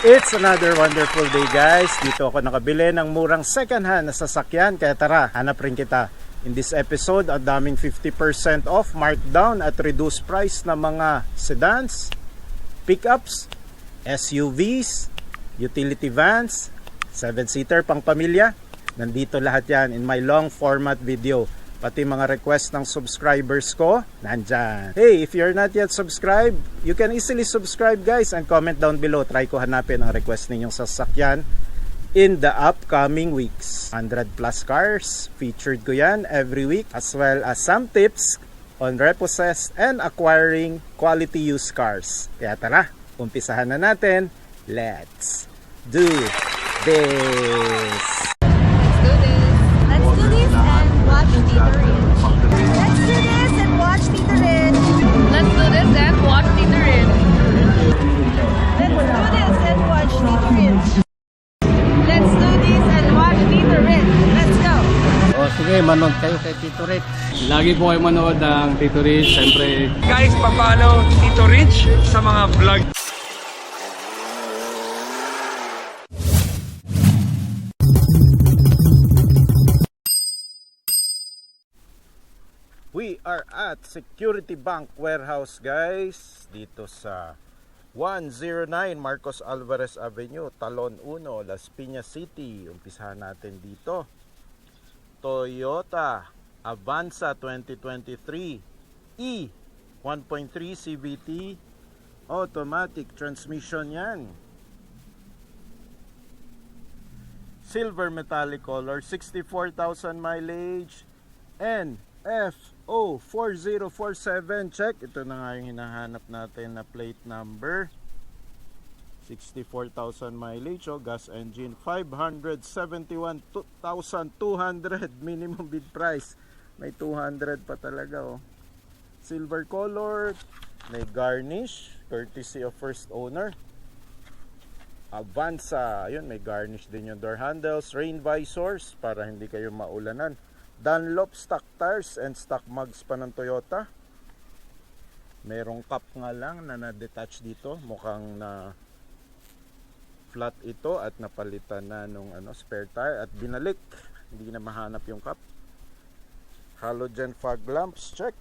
It's another wonderful day, guys. Dito ako nakabili ng murang second hand na sasakyan. Kaya tara, hanap rin kita. In this episode, ang daming 50% off, markdown at reduced price na mga sedans, pickups, SUVs, utility vans, 7-seater pang pamilya. Nandito lahat yan in my long format video. Pati mga request ng subscribers ko, nandyan. Hey, if you're not yet subscribed, you can easily subscribe, guys, and comment down below. Try ko hanapin ang request ninyong sasakyan in the upcoming weeks. 100 plus cars, featured ko yan every week, as well as some tips on repossessed and acquiring quality used cars. Kaya tara, umpisahan na natin. Let's do this! Sige, manood kayo kay Tito Rich. Lagi po kayo manood ng Tito Rich, siyempre. Guys, papalo Tito Rich sa mga vlog. We are at Security Bank Warehouse, guys. Dito sa 109 Marcos Alvarez Avenue, Talon 1, Las Piñas City. Umpisahan natin dito. Toyota Avanza 2023 E 1.3 CVT automatic transmission yan. Silver metallic color, 64,000 mileage, and FO4047. Check, ito na nga yung hinahanap natin na plate number. 64,000 mileage, gas engine, 571,200 minimum bid price. May 200 pa talaga, silver color, may garnish courtesy of first owner. Avanza, ayun, may garnish din yung door handles, rain visors para hindi kayo maulanan. Dunlop stock tires and stock mugs pa ng Toyota. Merong cap nga lang na na-detach dito, mukhang na flat ito at napalitan na nung spare tire at binalik, hindi na mahanap yung cap. Halogen fog lamps, check,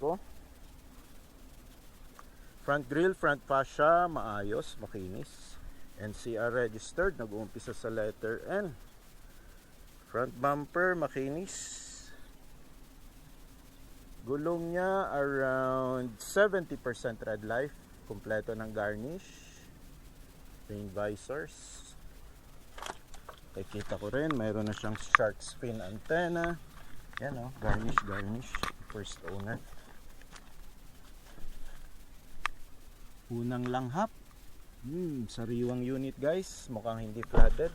front grille, front fascia, maayos, makinis. NCR registered, nag-uumpisa sa letter N. Front bumper, makinis. Gulong niya around 70% red life, kompleto ng garnish. Rain visors. Kita ko rin, mayroon na siyang shark fin antenna. Yan, garnish first owner. Unang langhap. Sariwang unit, guys, mukhang hindi flooded.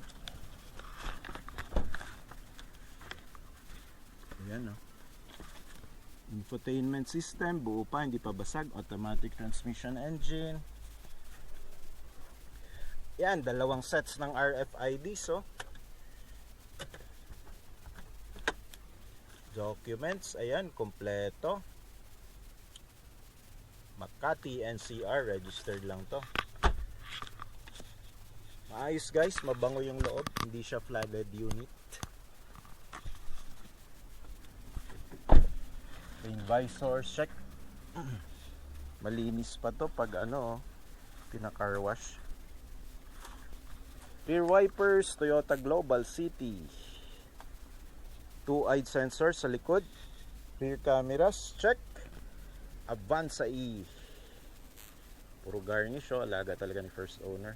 Yan, infotainment system, buo pa, hindi pa basag. Automatic transmission engine. Yan, dalawang sets ng RFID, documents, ayan, kompleto. Makati NCR registered lang to. Maayos, guys, mabango yung loob, hindi siya flooded unit. Rain visors, check. Malinis pa to pag pina-car wash. Rear wipers, Toyota Global City. 2-eyed sensor sa likod. Rear cameras, check. Avanza E. Puro garnish, alaga talaga ni first owner.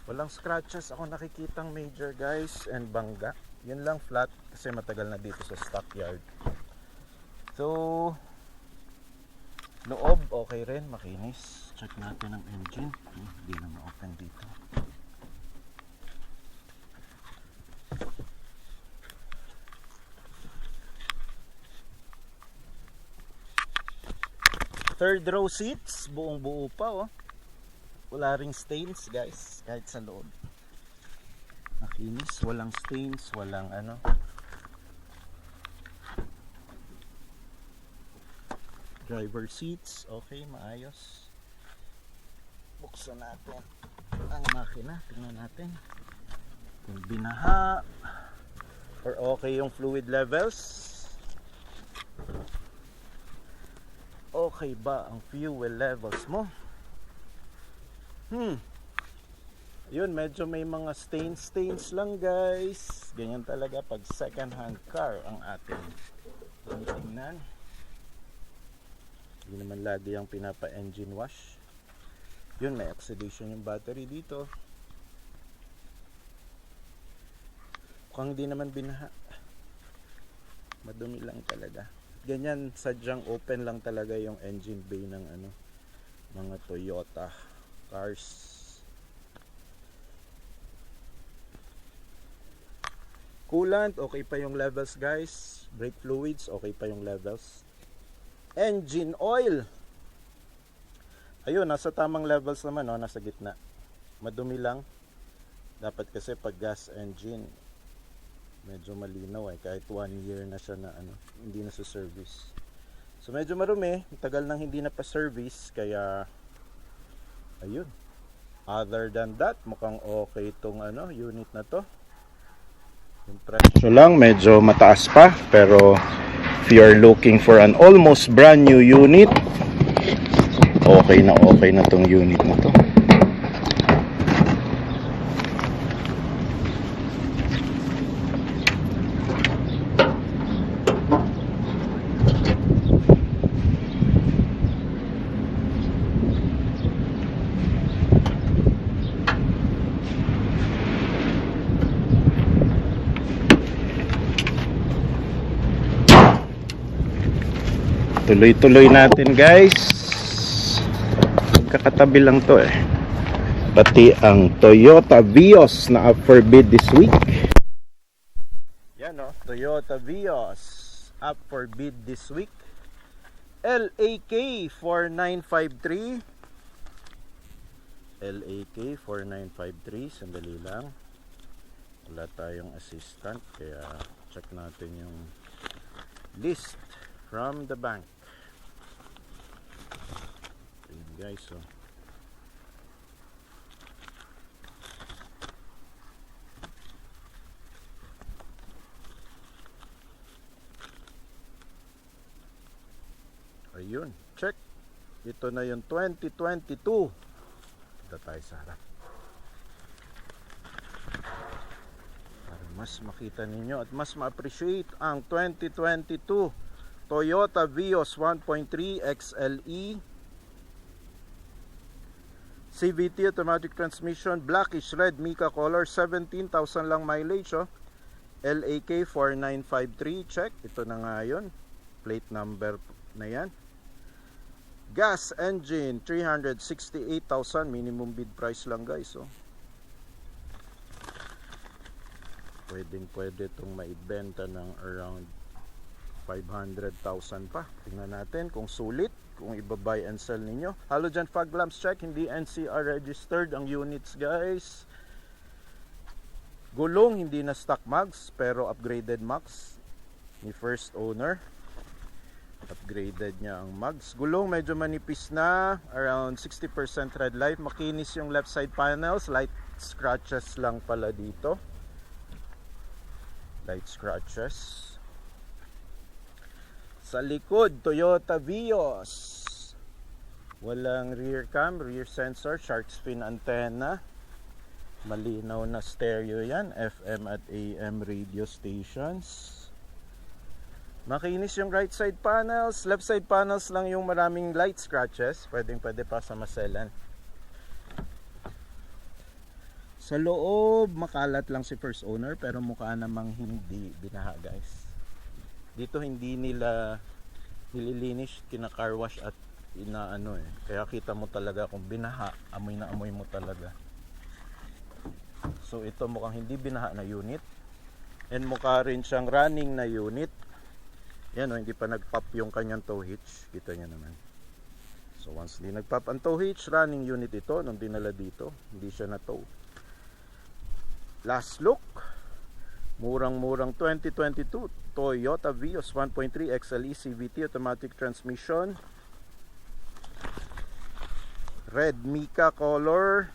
Walang scratches ako nakikitang major, guys, and bangga. Yun lang flat kasi matagal na dito sa stockyard. So, loob okay rin, makinis. Check natin ang engine. Hindi na ma-open dito. Third row seats, buong buo pa, wala ring stains, guys, kahit sa loob. Makinis, walang stains, walang Driver seats, okay, maayos. Buksan natin ang makina. Tingnan natin kung binaha or okay yung fluid levels. Okay ba ang fuel levels mo? Yun, medyo may mga stains lang guys. Ganyan talaga pag second hand car ang ating tinitingnan. Hindi naman lagi yung pinapa engine wash. Yun, may oxidation yung battery dito. Mukhang hindi naman binaha. Madumi lang talaga. Ganyan, sadyang open lang talaga yung engine bay ng mga Toyota cars. Coolant, okay pa yung levels guys. Brake fluids, okay pa yung levels. Engine oil, ayun, nasa tamang levels naman, nasa gitna. Madumi lang. Dapat kasi pag gas engine, medyo malinaw kahit 1 year na siya na hindi na sa service. So medyo marumi, tagal nang hindi na pa service, kaya ayun. Other than that, mukhang okay itong unit na to. Yung presyo lang medyo mataas pa, pero if you're looking for an almost brand new unit, okay na tong unit na to. Tuloy-tuloy natin guys. Kakatabi lang to pati ang Toyota Vios na up for bid this week. Yan Toyota Vios up for bid this week. LAK 4953. LAK 4953. Sandali lang, wala tayong assistant, kaya check natin yung list from the bank. Ayan guys, ayun, check. Ito na yung 2022. Ito tayo sa harap para mas makita ninyo at mas ma-appreciate ang 2022 Toyota Vios 1.3 XLE CVT automatic transmission, blackish red mica color, 17,000 lang mileage. LAK 4953, check. Ito na nga yun, plate number na yan. Gas engine, 368,000, minimum bid price lang guys. Pwede itong maibenta ng around 500,000 pa. Tingnan natin kung sulit, kung iba-buy and sell ninyo. Halogen fog lamps, check. Hindi NCR registered ang units guys. Gulong, hindi na stock mags, pero upgraded mags ni first owner. Upgraded niya ang mags. Gulong medyo manipis na, around 60% tread life. Makinis yung left side panels, light scratches lang pala dito. Light scratches. Sa likod, Toyota Vios. Walang rear cam, rear sensor, shark's fin antenna. Malinaw na stereo yan, FM at AM radio stations. Makinis yung right side panels, left side panels lang yung maraming light scratches. Pwede pa sa maselan. Sa loob, makalat lang si first owner, pero mukha namang hindi binaha guys. Dito hindi nila nililinis, kina-car wash at kaya kita mo talaga kung binaha, amoy na amoy mo talaga. So ito mukhang hindi binaha na unit, and mukha rin siyang running na unit. Yan hindi pa nag-pop yung kanyang tow hitch, kita nyo naman. So once di nag-pop ang tow hitch, running unit ito. Nung dinala dito, hindi siya na tow. Last look, murang-murang 2022 Toyota Vios 1.3 XLE CVT automatic transmission. Red Mica color.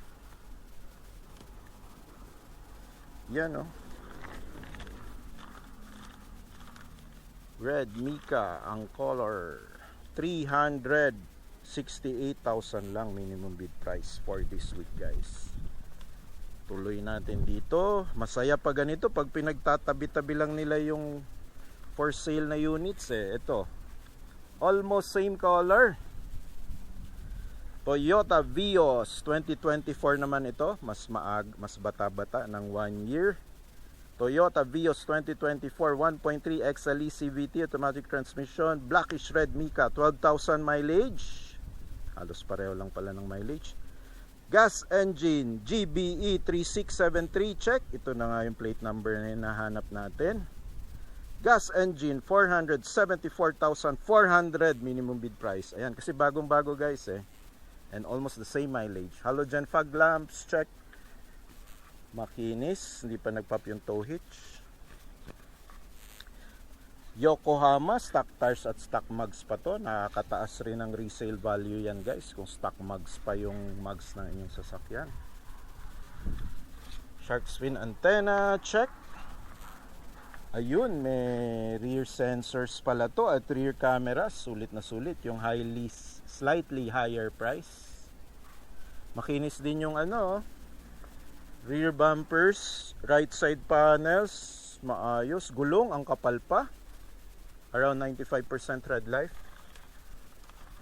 Yan oh. Red Mica ang color. 368,000 lang minimum bid price for this week, guys. Tuloy natin dito. Masaya pa ganito pag pinagtatabi-tabi lang nila yung for sale na units eh. Ito. Almost same color. Toyota Vios 2024 naman ito. Mas mas bata-bata ng 1 year. Toyota Vios 2024 1.3 XLE CVT automatic transmission, blackish red Mica, 12,000 mileage. Halos pareho lang pala ng mileage. Gas engine GBE 3673, check. Ito na nga yung plate number na hinahanap natin. Gas engine 474,400 minimum bid price. Ayan, kasi bagong-bago guys eh. And almost the same mileage. Halogen fog lamps, check. Makinis, hindi pa nagpop yung tow hitch. Yokohama, stock tires at stock mugs pa to. Nakakataas rin ang resale value yan guys, kung stock mugs pa yung mugs na inyong sasakyan. Shark fin antenna, check. Ayun, may rear sensors pala to at rear cameras. Sulit na sulit. Yung slightly higher price. Makinis din yung ano, rear bumpers, right side panels, maayos. Gulong, ang kapal pa. Around 95% tread life.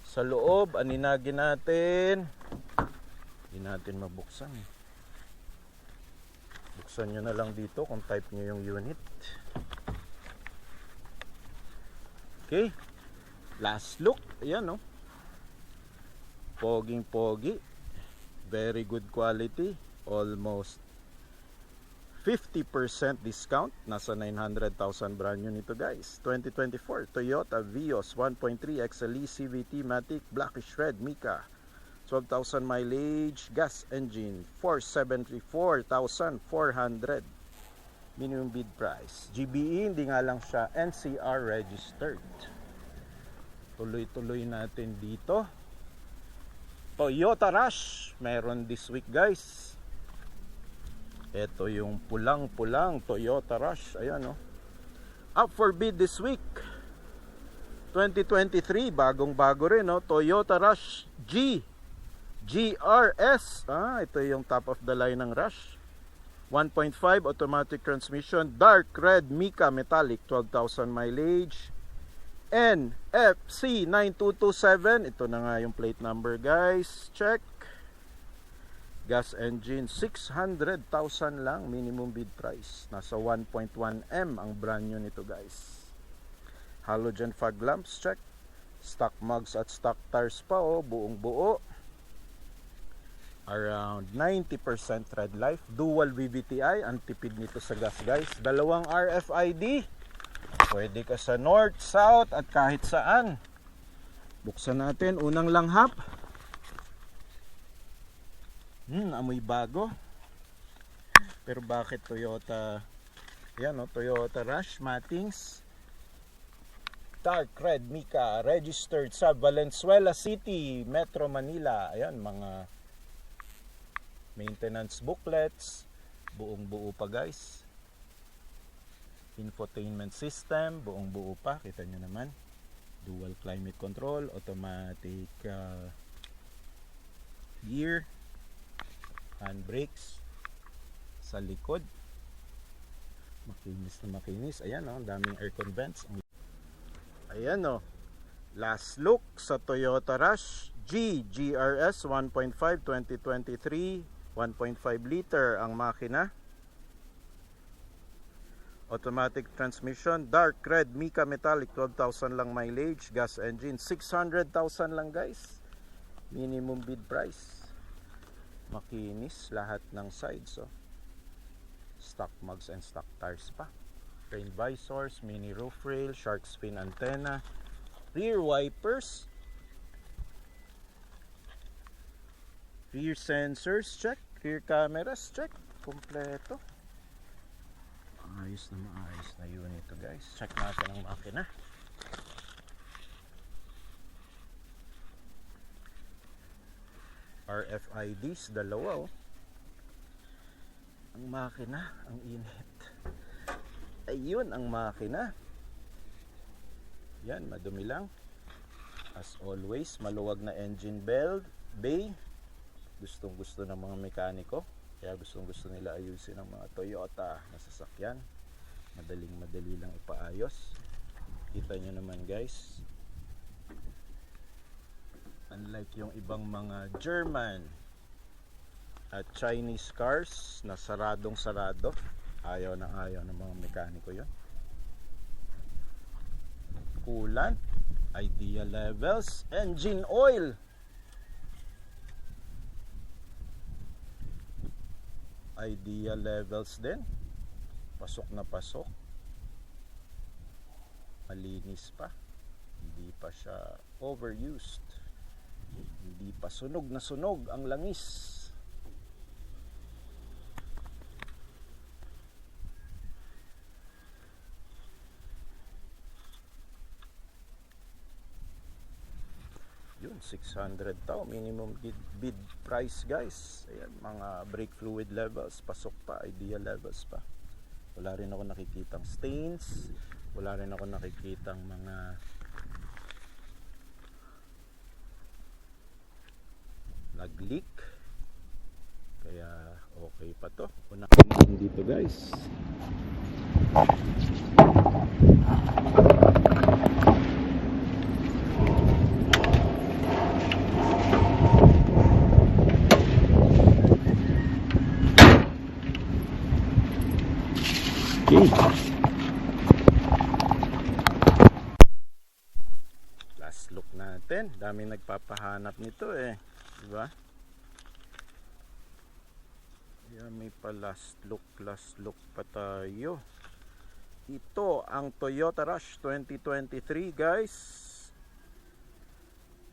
Sa loob, aninagin natin. Hindi natin mabuksan. Buksan nyo na lang dito kung type nyo yung unit. Okay. Last look. Ayan oh. Poging pogi. Very good quality. Almost 50% discount. Nasa 900,000 brand new nito guys. 2024 Toyota Vios 1.3 XLE CVT Matic blackish red Mica, 12,000 mileage, gas engine, 474,400 minimum bid price. GBE, hindi nga lang siya NCR registered. Tuloy-tuloy natin dito. Toyota Rush meron this week guys. Ito yung pulang-pulang Toyota Rush. Ayan oh. Up for bid this week. 2023, bagong-bago rin oh. Toyota Rush G GRS. Ito yung top of the line ng Rush. 1.5 automatic transmission, dark red Mica metallic, 12,000 mileage. NFC 9227. Ito na nga yung plate number guys. Check. Gas engine 600,000 lang minimum bid price. Nasa 1.1M ang brand new nito guys. Halogen fog lamps, check. Stock mugs at stock tires pa oh, buong buo. Around 90% tread life. Dual VVTi, ang tipid nito sa gas guys. Dalawang RFID. Pwede ka sa north, south at kahit saan. Buksan natin unang langhap. Amoy bago. Pero bakit Toyota? Yan oh, Toyota Rush Matings. Dark red Mica, registered sa Valenzuela City, Metro Manila. Ayan, mga maintenance booklets. Buong buo pa guys. Infotainment system, buong buo pa. Kita nyo naman. Dual climate control, automatic gear, handbrakes sa likod. Makinis na makinis. Ayan oh, daming aircon vents. Ayan oh, last look sa Toyota Rush G GRS 1.5 2023, 1.5 liter ang makina. Automatic transmission, dark red Mica metallic, 12,000 lang mileage, gas engine 600,000 lang guys. Minimum bid price. Makinis lahat ng sides oh. Stock mugs and stock tires pa. Rain visors, mini roof rail, shark fin antenna, rear wipers, rear sensors, check, rear cameras, check, kompleto. Maayos na unit to guys. Check natin ang makina. RFIDs, dalawa oh. Ang makina, ang init. Ayun ang makina. Yan, madumi lang. As always, maluwag na engine bay. Gustong gusto ng mga mekaniko. Kaya gustong gusto nila ayusin ang mga Toyota na sasakyan. Madali lang ipaayos. Kita nyo naman guys. Unlike yung ibang mga German at Chinese cars na saradong sarado, ayaw ng mga mekaniko yun. Coolant, idea levels, engine oil, idea levels din, pasok na pasok, malinis pa, hindi pa siya overused, hindi pa sunog na sunog ang langis. Yun, 600 tao minimum bid price guys. Ayan, mga brake fluid levels pasok pa, idea levels pa. Wala rin ako nakikitang stains, wala rin ako nakikitang mga nag-leak. Kaya okay pa to. Unahin natin dito guys. Okay. Last look natin. Daming nagpapahanap nito eh. Diba? Yan, may pa last look pa tayo. Ito ang Toyota Rush 2023 guys.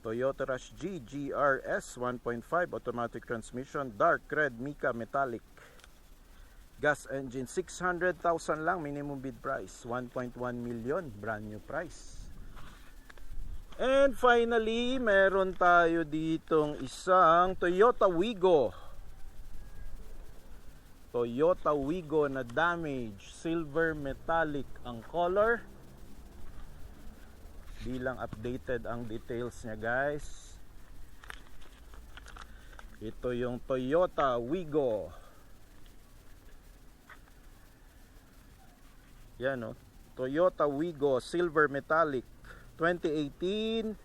Toyota Rush G GRS 1.5 automatic transmission, dark red mica metallic. Gas engine, 600,000 lang minimum bid price, 1.1 million brand new price. And finally, meron tayo ditong isang Toyota Wigo. Toyota Wigo na damage, silver metallic ang color. Bilang updated ang details niya guys. Ito yung Toyota Wigo. Yan o, Toyota Wigo silver metallic 2018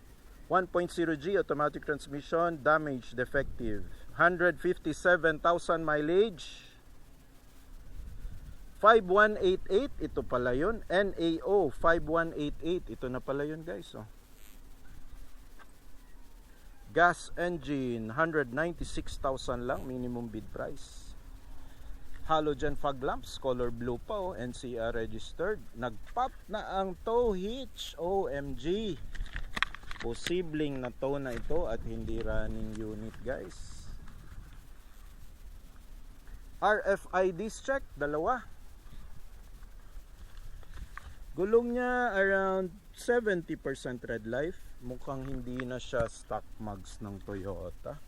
1.0G automatic transmission, damage defective, 157,000 mileage, 5188, ito pala yun, NAO 5188, ito na pala yun guys oh. Gas engine, 196,000 lang minimum bid price. Halogen fog lamps, color blue pa oh, NCR registered. Nagpop na ang tow hitch, OMG. Posibleng na tow na ito at hindi running unit guys. RFIDs check, dalawa. Gulong niya around 70% red life. Mukhang hindi na siya stock mugs ng Toyota.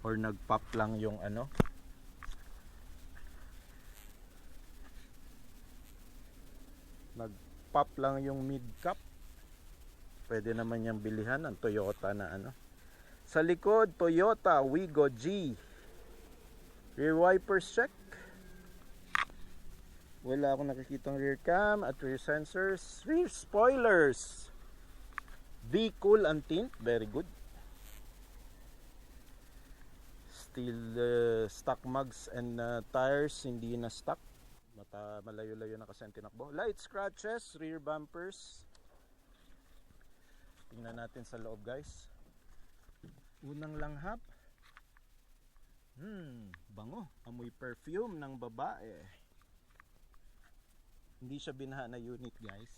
Or nagpop lang yung ano. Nag-pop lang yung mid-cap. Pwede naman niyang bilihan ng Toyota na ano. Sa likod, Toyota Wigo G. Rear wipers check. Wala akong nakikitang rear cam at rear sensors. Rear spoilers. V-cool ang tint. Very good. Still stock mugs and tires hindi na stock. Malayo-layo na kasi ang tinakbo. Light scratches, rear bumpers. Tingnan natin sa loob guys. Unang langhap. Bango. Amoy perfume ng babae. Hindi siya binaha na unit guys.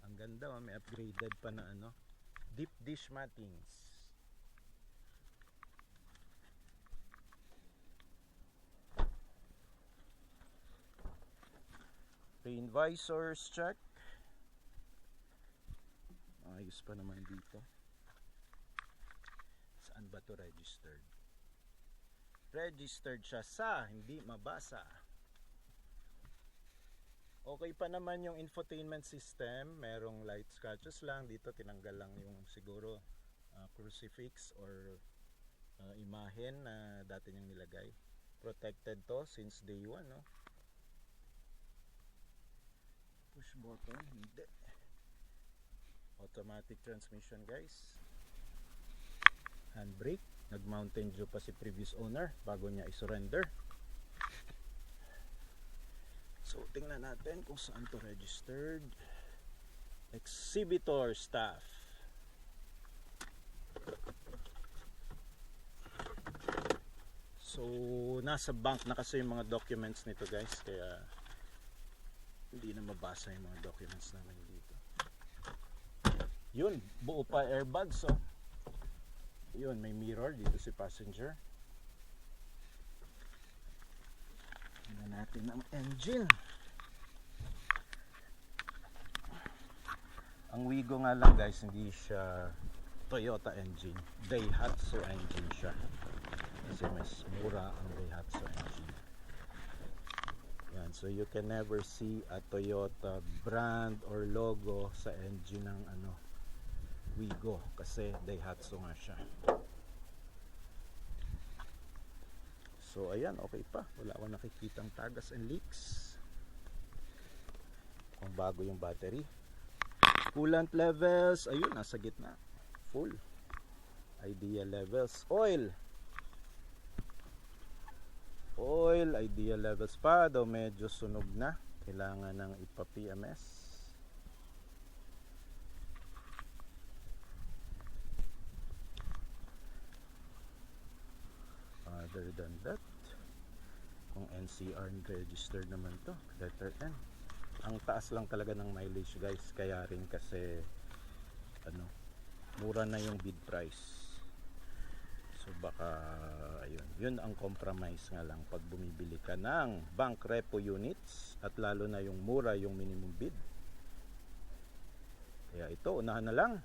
Ang ganda, may upgraded pa na ano, deep dish mattings. Rain visors check. Ayos pa naman dito. Sa Saan ba to registered? Registered siya sa hindi mabasa. Okay pa naman yung infotainment system. Merong light scratches lang. Dito tinanggal lang yung siguro crucifix or imahen na dati niyang nilagay. Protected to since day 1, no? Push button, hindi. Automatic transmission, guys. Handbrake. Nag-Mountain Dew pa si previous owner bago niya i-surrender. So tingnan natin kung saan to registered. Exhibitor staff. So nasa bank na kasi yung mga documents nito, guys, kaya hindi na mabasa yung mga documents namin dito. Yun, buo pa airbags, so yun, may mirror dito si passenger. Tingnan natin ang engine. Ang Wigo nga lang, guys, hindi siya Toyota engine, Daihatsu engine siya. Kasi mas mura ang Daihatsu engine. Yan, so you can never see a Toyota brand or logo sa engine ng Wigo kasi Daihatsu nga siya. So ayan, okay pa. Wala akong nakikitang tagas and leaks. Kung bago yung battery. Coolant levels, ayun, nasa gitna. Full. Ideal levels. Oil, ideal levels pa. Daw medyo sunog na. Kailangan ng ipa-PMS. Other than that, kung NCR registered naman to, letter N. Ang taas lang talaga ng mileage, guys, kaya rin kasi mura na yung bid price. So baka yun ang compromise nga lang pag bumibili ka ng bank repo units, at lalo na yung mura yung minimum bid. Kaya ito, unahan na lang.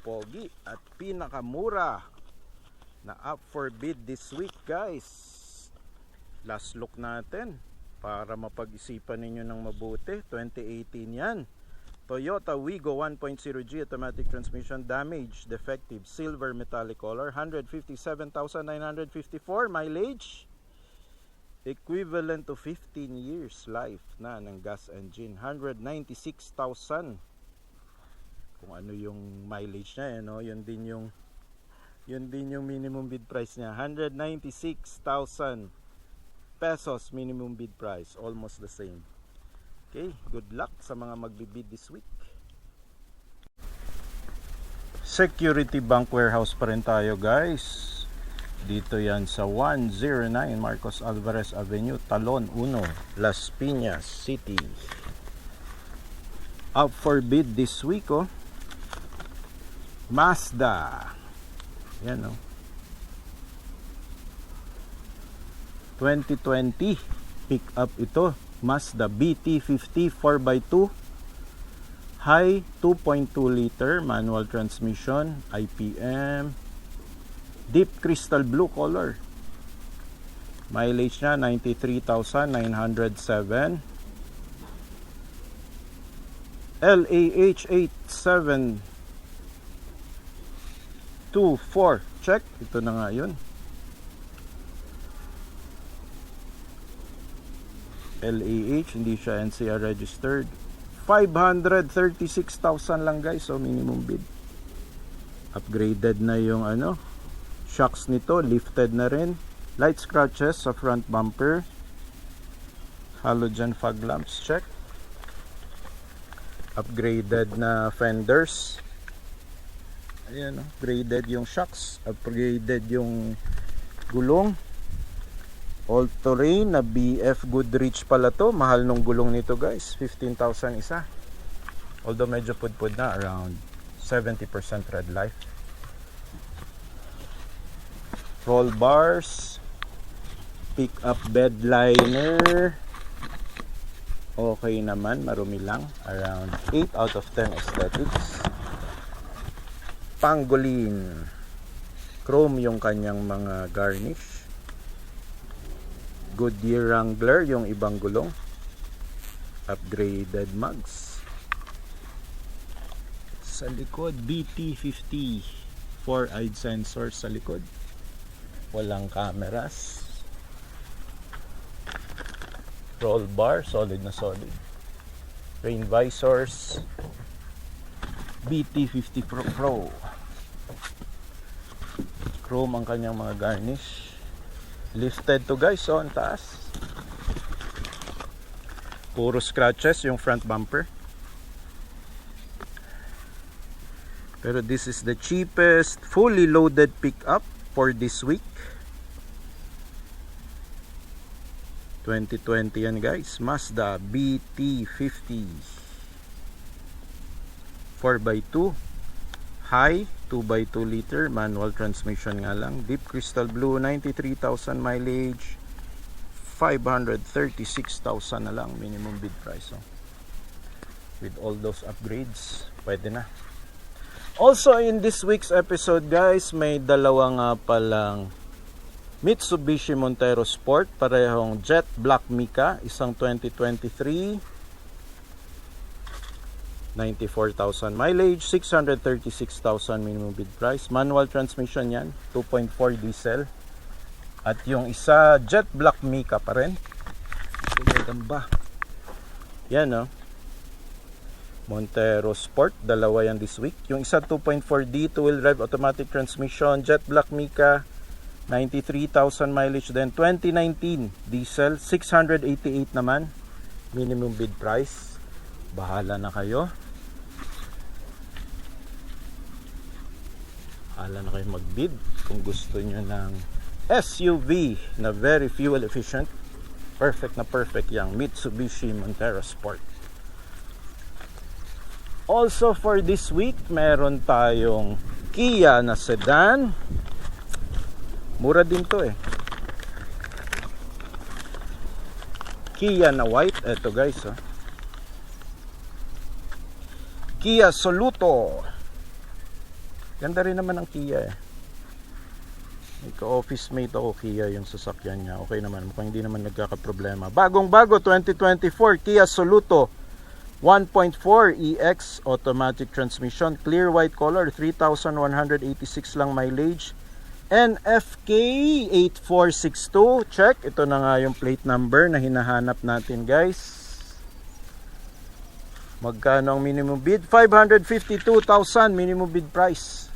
Pogi at pinakamura na up for bid this week, guys. Last look natin para mapag-isipan ninyo ng mabuti. 2018 yan. Toyota Wigo 1.0G automatic transmission, damage, defective, silver metallic color, 157,954 mileage, equivalent to 15 years life na ng gas engine. 196,000 kung ano yung mileage niya, yun din yung minimum bid price niya. 196,000 pesos minimum bid price, almost the same. Okay, good luck sa mga magbibid this week. Security Bank Warehouse pa rin tayo, guys. Dito yan sa 109 Marcos Alvarez Avenue, Talon 1, Las Piñas City. Up for bid this week, Mazda. Yan, 2020 pick up ito. Mazda BT50 4x2, high 2.2 liter manual transmission, IPM, deep crystal blue color. Mileage na 93,907. LAH 8724. Check. Ito na nga yun. LAH, hindi siya NCR registered. 536,000 lang, guys. So minimum bid. Upgraded na yung shocks nito, lifted na rin. Light scratches sa front bumper. Halogen fog lamps, check. Upgraded na fenders. Ayan, oh, graded yung shocks, upgraded yung gulong. All-terrain na BF Goodrich pala to. Mahal nung gulong nito guys, 15,000 isa. Although medyo pudpud na, around 70% red life. Roll bars, pick up bed liner, okay naman, marumi lang, around 8 out of 10 aesthetics. Pangolin, chrome yung kanyang mga garnish. Goodyear Wrangler yung ibang gulong, upgraded mugs. Sa likod, BT50, 4-eyed sensor sa likod, walang cameras. Roll bar, solid na solid. Rain visors, BT50 Pro. Chrome ang kanyang mga garnish. Lifted to guys, so ang taas. Puro scratches yung front bumper. Pero this is the cheapest fully loaded pickup for this week. 2020 yan guys, Mazda BT50 4x2 high, 2x2 liter, manual transmission nga lang, deep crystal blue, 93,000 mileage, 536,000 na lang minimum bid price. So, with all those upgrades, pwede na. Also in this week's episode guys, may dalawa nga palang Mitsubishi Montero Sport, parehong jet black mica, isang 2023, 94,000 mileage, 636,000 minimum bid price, manual transmission yan, 2.4 diesel. At yung isa jet black mica pa rin. Ganda. Yan no, Montero Sport, dalawa yan this week. Yung isa 2.4D 2-wheel drive automatic transmission, jet black mica, 93,000 mileage din, 2019 diesel, 688 naman minimum bid price. Bahala na kayo. Bahala na kayo magbid kung gusto nyo ng SUV na very fuel efficient. Perfect na perfect yung Mitsubishi Montero Sport. Also for this week, meron tayong Kia na sedan. Mura din to eh. Kia na white. Eto guys oh. Kia Soluto. Ganda rin naman ang Kia eh. Office mate ako, Kia yung sasakyan niya. Okay naman, mukhang hindi naman nagkakaproblema. Bagong bago 2024 Kia Soluto 1.4 EX automatic transmission, clear white color, 3,186 lang mileage. NFK 8462, check. Ito na nga yung plate number na hinahanap natin guys. Magkano ang minimum bid? 552,000 minimum bid price.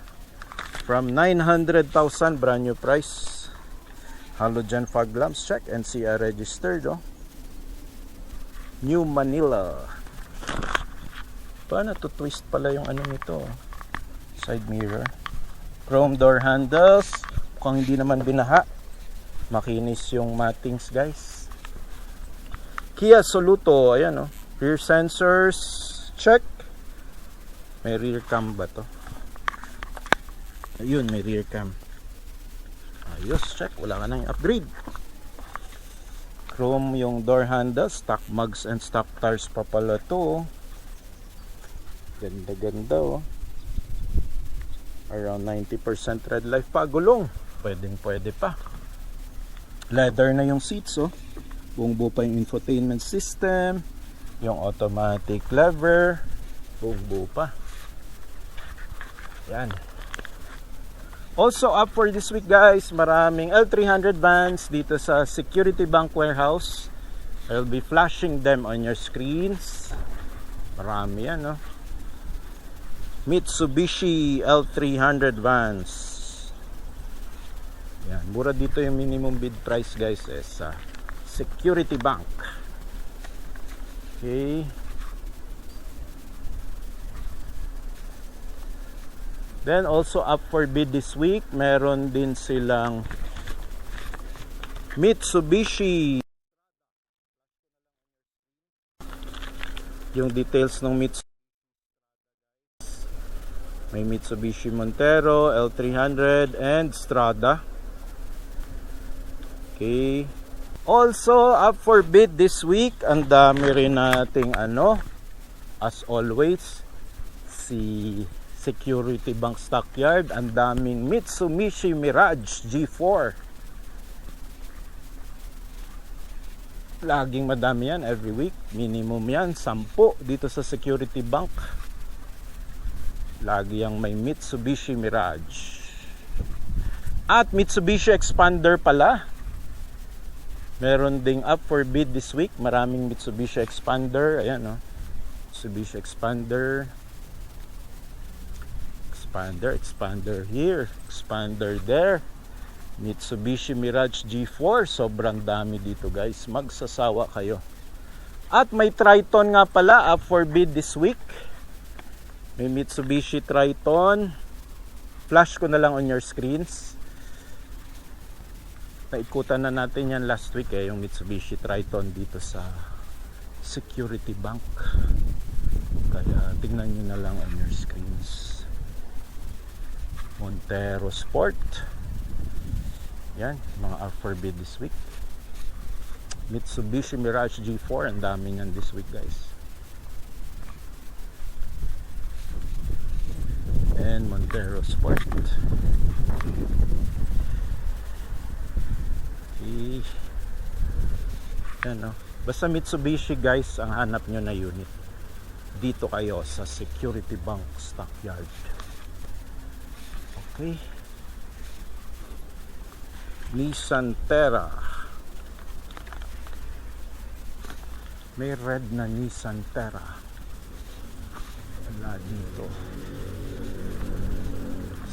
From 900,000 brand new price. Halogen fog lamps, check. NCR registered oh. New Manila. Paano to twist pala yung ano nito? Side mirror. Chrome door handles. Mukhang hindi naman binaha. Makinis yung mattings guys. Kia Soluto, ayan oh. Rear sensors, check. May rear cam ba to? Ayun, may rear cam. Ayos, check. Wala ka nang upgrade. Chrome yung door handles, stock mugs and stock tires pa pala to. Ganda ganda oh. Around 90% red life pa, gulong. Pwede pa. Leather na yung seats oh. Buong buo pa yung infotainment system. Yung automatic lever, buong buo pa. Yan. Also up for this week guys, maraming L300 vans dito sa Security Bank Warehouse. I'll be flashing them on your screens. Marami yan no. Mitsubishi L300 vans. Yan, mura dito yung minimum bid price guys sa Security Bank. Okay. Then also up for bid this week, meron din silang Mitsubishi. Yung details ng Mitsubishi. May Mitsubishi Montero, L300 and Strada. Okay. Also up for bid this week, ang dami rin nating as always, si Security Bank Stockyard, ang daming Mitsubishi Mirage G4. Laging madami yan every week, minimum yan 10 dito sa Security Bank. Lagi yang may Mitsubishi Mirage. At Mitsubishi Expander pala, meron ding up for bid this week. Maraming Mitsubishi Expander. Ayan, Mitsubishi Expander. Expander here, expander there. Mitsubishi Mirage G4, sobrang dami dito guys, magsasawa kayo. At may Triton nga pala up for bid this week. May Mitsubishi Triton, flash ko na lang on your screens. Naikutan na natin yan last week yung Mitsubishi Triton dito sa Security Bank, kaya tingnan nyo na lang on your screens. Montero Sport. Yan, mga up for bid this week. Mitsubishi Mirage G4, ang dami niyan this week guys. And Montero Sport. Okay. Yan, basta Mitsubishi guys ang hanap nyo na unit, dito kayo sa Security Bank Stockyard. Okay. Nissan Terra. May red na Nissan Terra. Wala dito.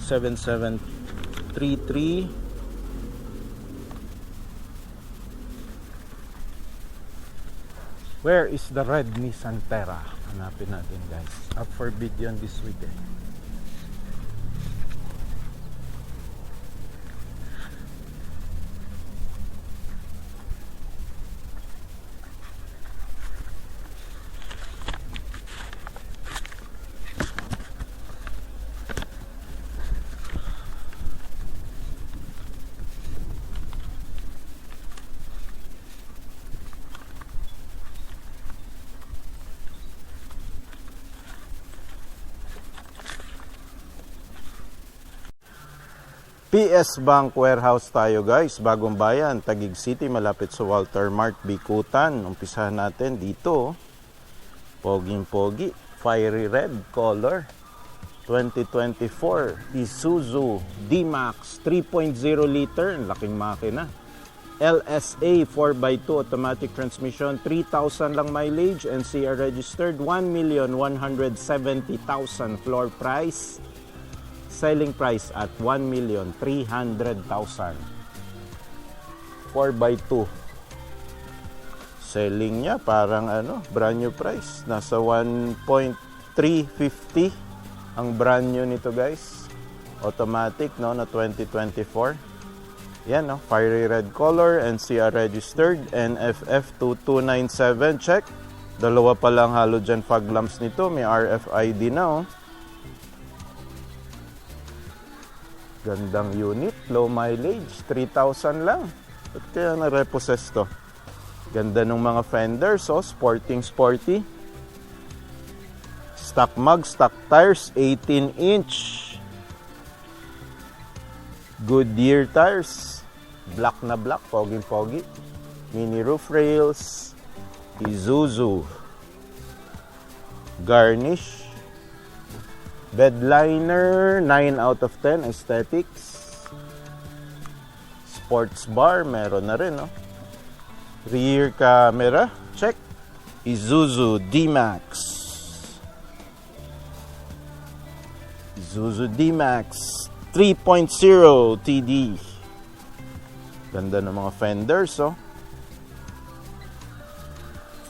7733. Where is the red Nissan Terra? Hanapin natin guys. Up for bid yun this week PS Bank Warehouse tayo guys, Bagong Bayan, Taguig City, malapit sa Walter Mart, Bikutan. Umpisahan natin dito. Poging-pogi, fiery red color. 2024 Isuzu D-Max 3.0 liter, laking makina. LSA 4x2 automatic transmission, 3,000 lang mileage, NCR registered, 1,170,000 floor price. Selling price at 1,300,000. 4x2. Selling niya parang brand new price. Nasa 1.350 ang brand new nito guys. Automatic na 2024. Yan fiery red color, NCR registered, NFF 2297 check. Dalawa pa lang halogen fog lamps nito, may RFID na Gandang unit, low mileage, 3,000 lang. At kaya na-repossess to. Ganda ng mga fenders, sporty. Stock mug, stock tires, 18-inch. Goodyear tires. Black na black, pogi. Mini roof rails. Isuzu. Garnish. Bedliner, 9 out of 10, aesthetics. Sports bar, meron na rin, Rear camera, check. Isuzu D-Max. Isuzu D-Max 3.0 TD. Ganda ng mga fenders,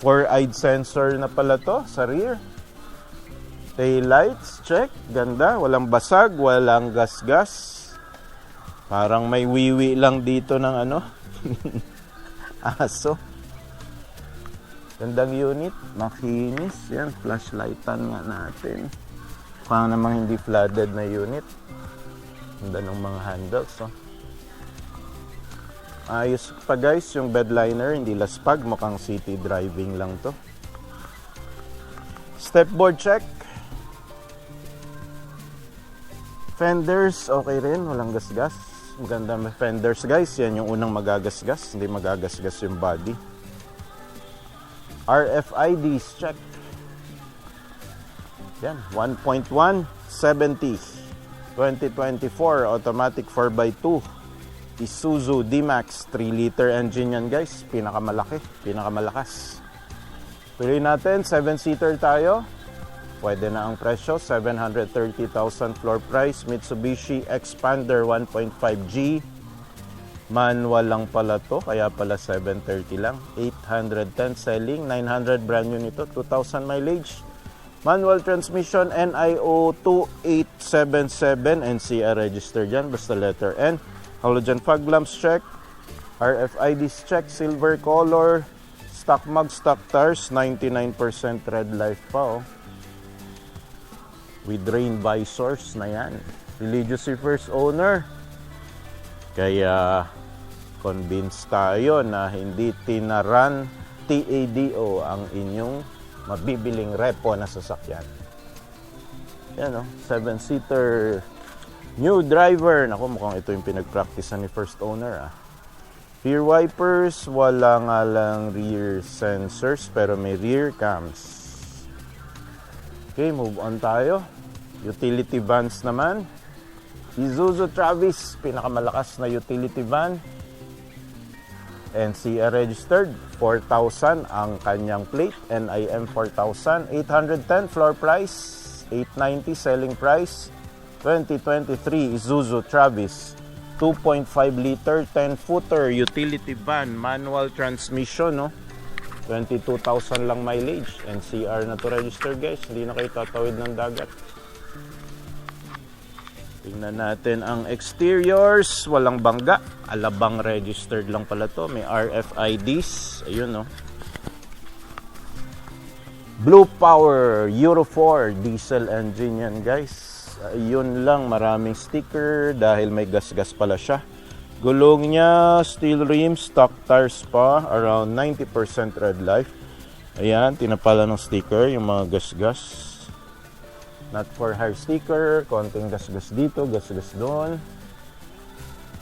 4-eyed sensor na pala to sa rear. Taillights, check. Ganda. Walang basag, walang gas-gas. Parang may wiwi lang dito ng ano. Aso. Gandang unit. Makinis. Yan, flashlightan nga natin. Parang namang hindi flooded na unit. Ganda ng mga handles, oh. Ayos pa guys, yung bed liner, hindi laspag. Mukhang city driving lang to. Stepboard check. Fenders, okay rin. Walang gasgas. Maganda may fenders guys. Yan yung unang magagasgas. Hindi magagasgas yung body. RFIDs, check. Yan, 1.1, 70. 2024, automatic 4x2. Isuzu D-Max, 3-liter engine yan guys. Pinakamalaki, pinakamalakas. Pili natin, 7-seater tayo. Pwede na ang presyo, 730,000 floor price. Mitsubishi Xpander 1.5G. Manual lang pala to, kaya pala 730 lang. 810 selling, 900 brand new nito, 2,000 mileage. Manual transmission, NIO 2877, NCR registered yan, basta letter N. Halogen fog lamps check, RFIDs check, silver color, stock mug, stock tires, 99% red life pa, oh. With rain visors na yan. Religiously first owner. Kaya convinced tayo na hindi tinaran TADO ang inyong mabibiling repo na sasakyan. Yan, oh, 7-seater new driver. Naku, mukhang ito yung pinag-practicean ni first owner, ah. Rear wipers, wala nga lang rear sensors pero may rear cams. Okay, move on tayo. Utility vans naman. Isuzu Travis, pinakamalakas na utility van. NCR registered, 4,000 ang kanyang plate. NIM 4,000. 810 floor price, 890 selling price. 2023 Isuzu Travis, 2.5 liter, 10-footer utility van, manual transmission, no? 22,000 lang mileage. NCR na to register guys, hindi na kayo tatawid ng dagat. Tingnan natin ang exteriors, walang bangga, alabang registered lang pala to, may RFIDs, ayun, no? Blue Power Euro 4 diesel engine yan guys. Ayun lang, maraming sticker dahil may gas-gas pala siya. Gulong niya, steel rims, stock tires pa, around 90% red life. Ayan, tinapala ng sticker, yung mga gas-gas. Not for hire sticker, konting gas-gas dito, gas-gas doon.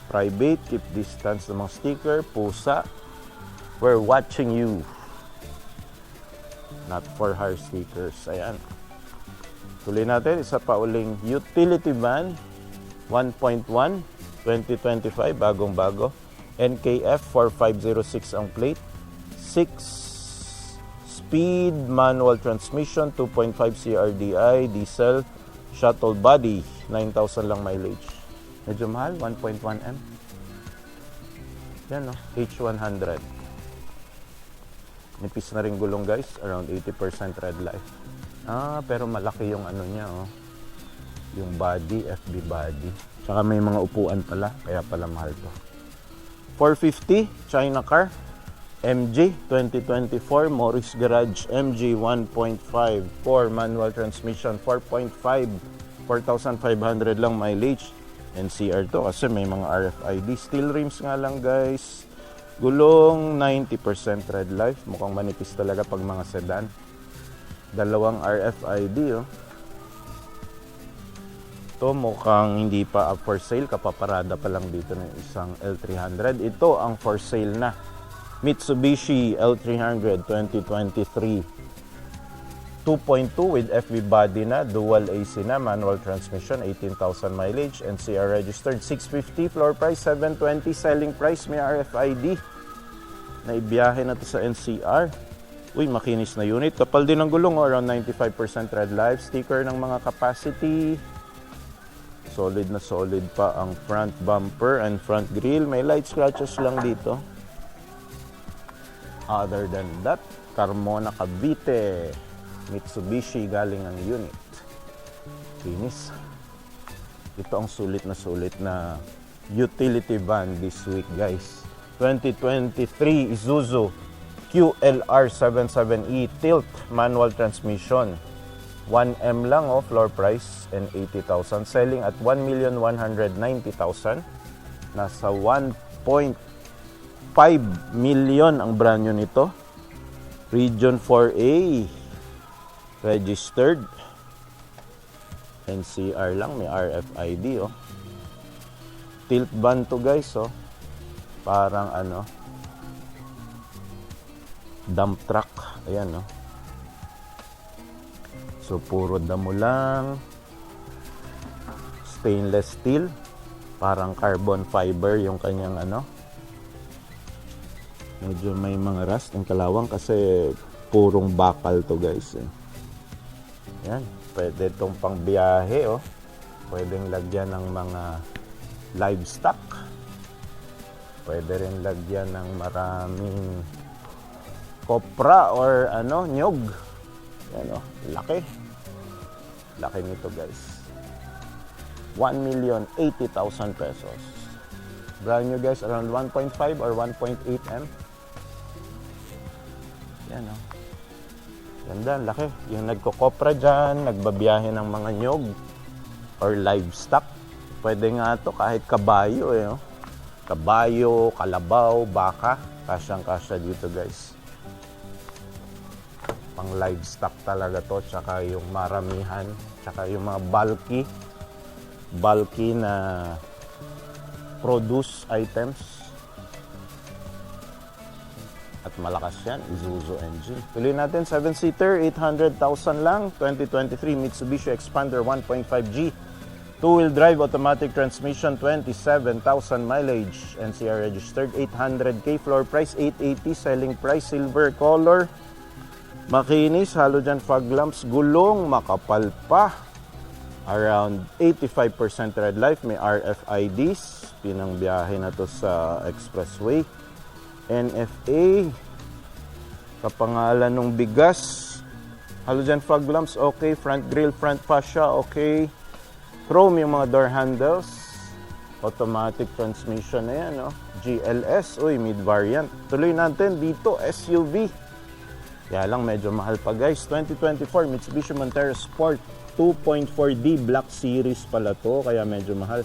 Private, keep distance ng mga sticker, pusa. We're watching you. Not for hire stickers, ayan. Tuloy natin, isa pa uling utility van, 1.1. 2025, bagong-bago. NKF 4506 ang plate. 6-speed manual transmission, 2.5 CRDI, diesel, shuttle body, 9,000 lang mileage. Medyo mahal, 1.1M. Yan, no? H100. Nipis na rin gulong guys, around 80% red life. Pero malaki yung ano niya, oh. Yung body, FB body. Tsaka may mga upuan pala, kaya pala mahal to. 450, China car. MG 2024, Morris Garage MG 1.5, 4 manual transmission, 4.5, 4,500 lang mileage. NCR to kasi may mga RFID. Steel rims nga lang guys. Gulong 90% red life. Mukhang manipis talaga pag mga sedan. Dalawang RFID, oh. Ito mukhang hindi pa up for sale, kapaparada pa lang dito ng isang L300. Ito ang for sale na Mitsubishi L300 2023 2.2 with FV body na, dual AC na, manual transmission, 18,000 mileage, NCR registered, 650 floor price, 720 selling price, may RFID. Naibiyahe na to sa NCR. Uy, makinis na unit. Kapal din ang gulong, oh, around 95% red life. Sticker ng mga capacity. Solid na solid pa ang front bumper and front grille. May light scratches lang dito. Other than that, Carmona Cavite, Mitsubishi galing ang unit. Kinis. Ito ang sulit na utility van this week, guys. 2023 Isuzu QLR 77E tilt manual transmission. 1M lang floor price and 80,000. Selling at 1,190,000. Nasa 1.5 million ang brand new nito. Region 4A. Registered. NCR lang, may RFID Tilt van to, guys, Parang dump truck. Ayan, So puro damo lang. Stainless steel. Parang carbon fiber yung kanyang Medyo may mga rust ang kalawang kasi purong bakal to, guys. Ayan. Pwede itong pang biyahe, Pwedeng lagyan ng mga livestock. Pwede rin lagyan ng maraming kopra or nyog. Yan, laki. Laki nito, guys. 1,080,000 pesos. Brand new, guys, around 1.5 or 1.8 M. Yan, Ganda, laki. Yung nagkokopra dyan, nagbabiyahe ng mga nyog or livestock. Pwede nga to kahit kabayo, Kabayo, kalabaw, baka. Kasyang-kasya dito, guys. Pang livestock talaga to. Tsaka yung maramihan. Tsaka yung mga bulky na produce items. At malakas yan, Isuzu engine. Tuloy natin, 7-seater, 800,000 lang. 2023 Mitsubishi Expander 1.5G. Two-wheel drive, automatic transmission, 27,000 mileage. NCR registered, 800K. Floor price, 880. Selling price, silver color. Makinis, halogen fog lamps. Gulong, makapal pa. Around 85% red light. May RFIDs. Pinang biyahe na to sa expressway. NFA, kapangalan ng bigas, halogen fog lamps, okay, front grille, front fascia, okay, chrome yung mga door handles, automatic transmission na yan, GLS, mid variant. Tuloy natin dito, SUV, kaya lang medyo mahal pa, guys. 2024 Mitsubishi Montero Sport 2.4D Black Series pala to, kaya medyo mahal.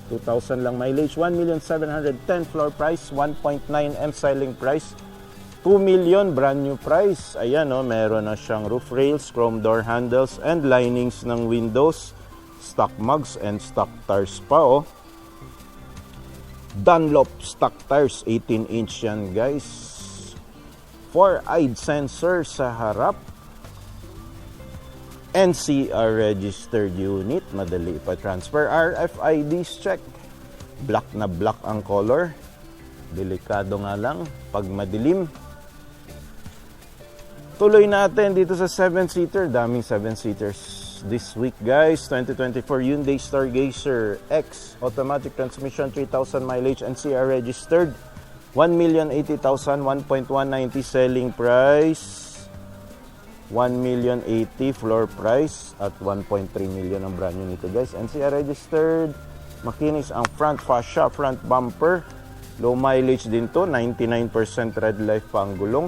2,000 lang mileage, 1,710,000 floor price, 1.9 M selling price, 2 million brand new price. Ayan, meron na siyang roof rails, chrome door handles, and linings ng windows, stock mugs, and stock tires pa, Dunlop stock tires, 18-inch yan, guys. 4-eyed sensor sa harap. NCR registered unit, madali pa transfer. RFIDs check. Black na black ang color. Delikado nga lang pag madilim. Tuloy natin dito sa 7-seater. Daming 7-seaters this week, guys. 2024 Hyundai Stargazer X automatic transmission, 3,000 mileage. NCR registered, 1,080,000, 1.190 selling price. 1,080,000 floor price at 1.3 million ang brand new nito, guys. NCR registered. Makinis ang front fascia, front bumper. Low mileage din to, 99% red light pa ang gulong.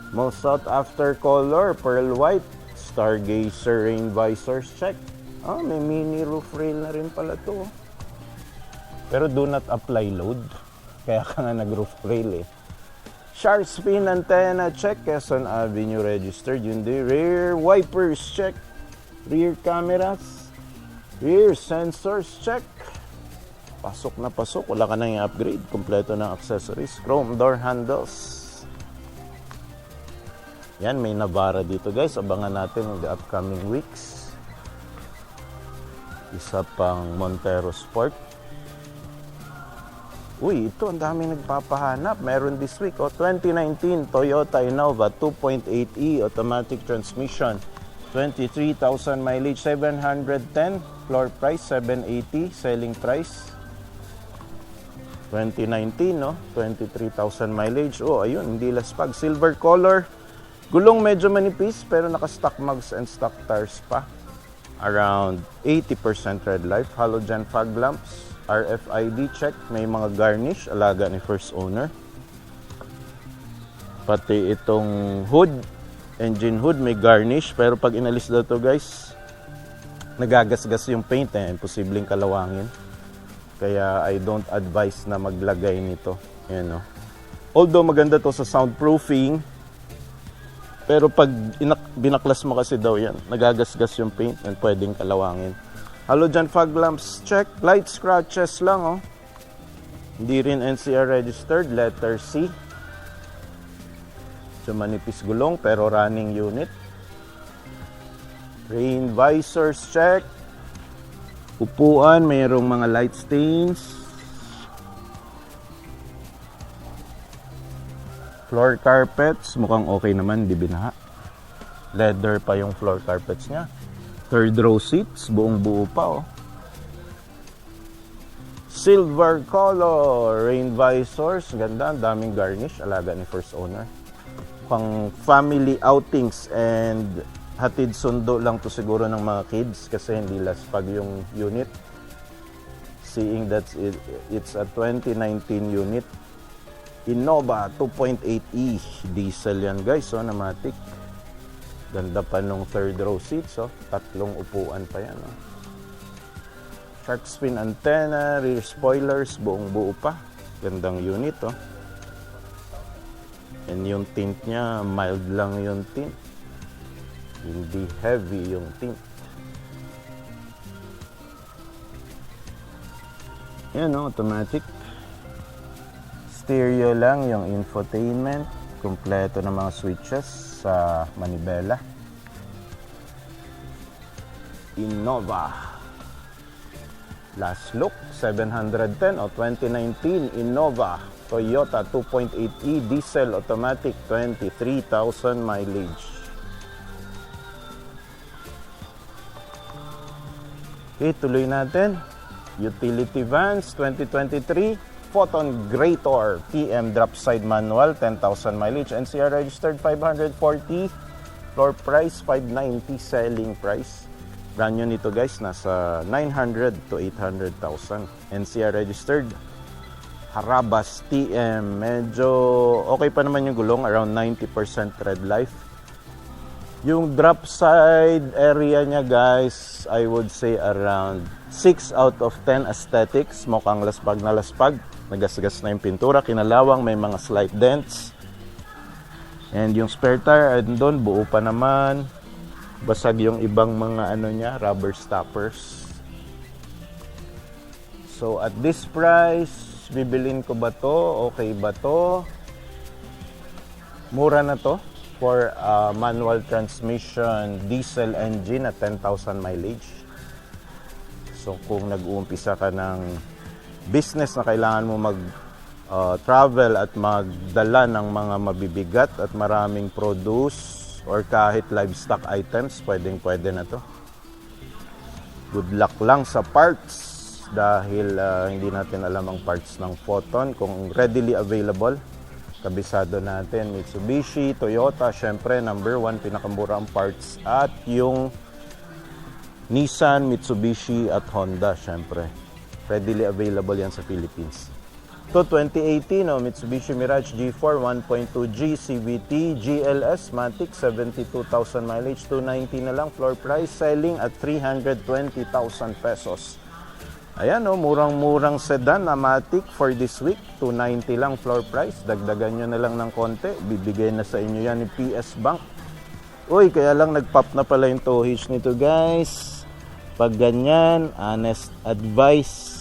Most sought after color, pearl white. Stargazer rain visors check. May mini roof rail na rin pala to. Pero do not apply load. Kaya ka nga nag-roof rail, Shark spin antenna check, Quezon Avenue registered. Hyundai rear wipers check, rear cameras, rear sensors check. Pasok na pasok, wala ka nang i-upgrade. Kompleto ng accessories, chrome door handles. Yan, may Navara dito, guys. Abangan natin in the upcoming weeks. Isa pang Montero Sport. Uy, ito, ang dami nagpapahanap. Meron this week, 2019 Toyota Innova 2.8e automatic transmission. 23,000 mileage, 710. Floor price, 780. Selling price, 2019, 23,000 mileage. Ayun, hindi laspag. Silver color. Gulong medyo manipis, pero naka-stock mugs and stock tires pa. around 80% red light. Halogen fog lamps, RFID check, may mga garnish, alaga ni first owner. Pati itong hood, engine hood, may garnish. Pero pag inalis daw to guys, nagagasgas yung paint imposibleng kalawangin. Kaya I don't advise na maglagay nito. Yan, no? Although maganda to sa soundproofing, pero pag binaklas mo kasi daw yan, nagagasgas yung paint and pwedeng kalawangin. Halogen fog lamps check, light scratches lang oh. Hindi rin NCR registered, letter C. So manipis gulong pero running unit. Rain visors check. Upuan, mayroong mga light stains. Floor carpets, mukhang okay naman, di binaha. Leather pa yung floor carpets niya. Third row seats, buong buo pa oh. Silver color, rain visors, ganda, daming garnish, alaga ni first owner. Pang family outings and hatid sundo lang to siguro ng mga kids kasi hindi laspag yung unit. Seeing that it's a 2019 unit. Innova 2.8e diesel yan guys, so Namatic. Ganda pa nung third row seats, so tatlong upuan pa yan. Oh. Shark fin antenna, rear spoilers, buong buo pa. Gandang unit oh. And yung tint niya, mild lang yung tint. Hindi heavy yung tint. Yan oh, automatic. Stereo lang yung infotainment. Kompleto ng mga switches sa manibela. Innova. Last look, 710 o 2019 Innova Toyota 2.8e diesel automatic, 23,000 mileage. Okay, tuloy natin. Utility vans 2023 Photon Greator PM drop side manual, 10,000 mileage, NCR registered 540, floor price 590, selling price. Brand new nito guys, nasa 900 to 800,000. NCR registered. Harabas TM, medyo okay pa naman yung gulong, around 90% tread life. Yung drop side area niya guys, I would say around 6 out of 10 aesthetics. Mukhang laspag na laspag. Nagasgas na yung pintura, kinalawang, may mga slight dents. And yung spare tire, doon, buo pa naman. Basag yung ibang mga ano niya, rubber stoppers. So at this price, bibilin ko ba to? Okay ba to? Mura na to for manual transmission diesel engine at 10,000 mileage. So kung nag-uumpisa ka ng business na kailangan mo travel at magdala ng mga mabibigat at maraming produce or kahit livestock items, pwede na to. Good luck lang sa parts dahil hindi natin alam ang parts ng Photon kung readily available. Kabisado natin Mitsubishi, Toyota, syempre number 1 pinakamura ang parts, at yung Nissan, Mitsubishi at Honda, syempre readily available yan sa Philippines. To 2018, Mitsubishi Mirage G4 1.2G CVT GLS Matic, 72,000 mileage, 290 na lang floor price, selling at 320,000 pesos. Ayan murang-murang sedan na Matic for this week, 290 lang floor price. Dagdagan nyo na lang ng konti, bibigay na sa inyo yan ni PS Bank. Uy, kaya lang nag-pop na pala yung towage nito guys. Pag ganyan, honest advice,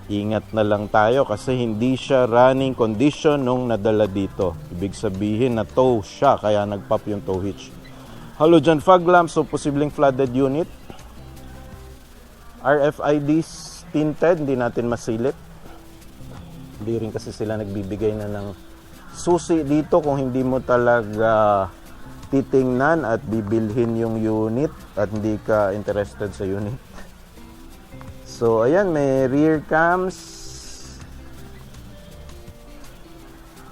ingat na lang tayo kasi hindi siya running condition nung nadala dito. Ibig sabihin na tow siya kaya nag-pop yung tow hitch. Halogen fog lamps, so posibleng flooded unit. RFIDs tinted, hindi natin masilip. Hindi rin kasi sila nagbibigay na ng susi dito kung hindi mo talaga titingnan at bibilhin yung unit at hindi ka interested sa unit. So, ayan, may rear cams,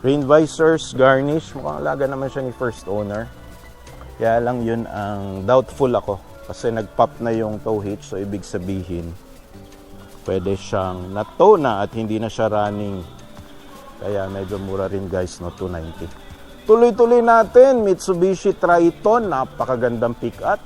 rain visors, garnish. Mukhang alaga naman siya ni first owner. Kaya lang yun ang doubtful ako Kasi nag-pop na yung tow hitch, so ibig sabihin pwede siyang na-tow na at hindi na siya running. Kaya medyo mura rin guys, no, $290. Tuloy-tuloy natin, Mitsubishi Triton, napakagandang pick-up.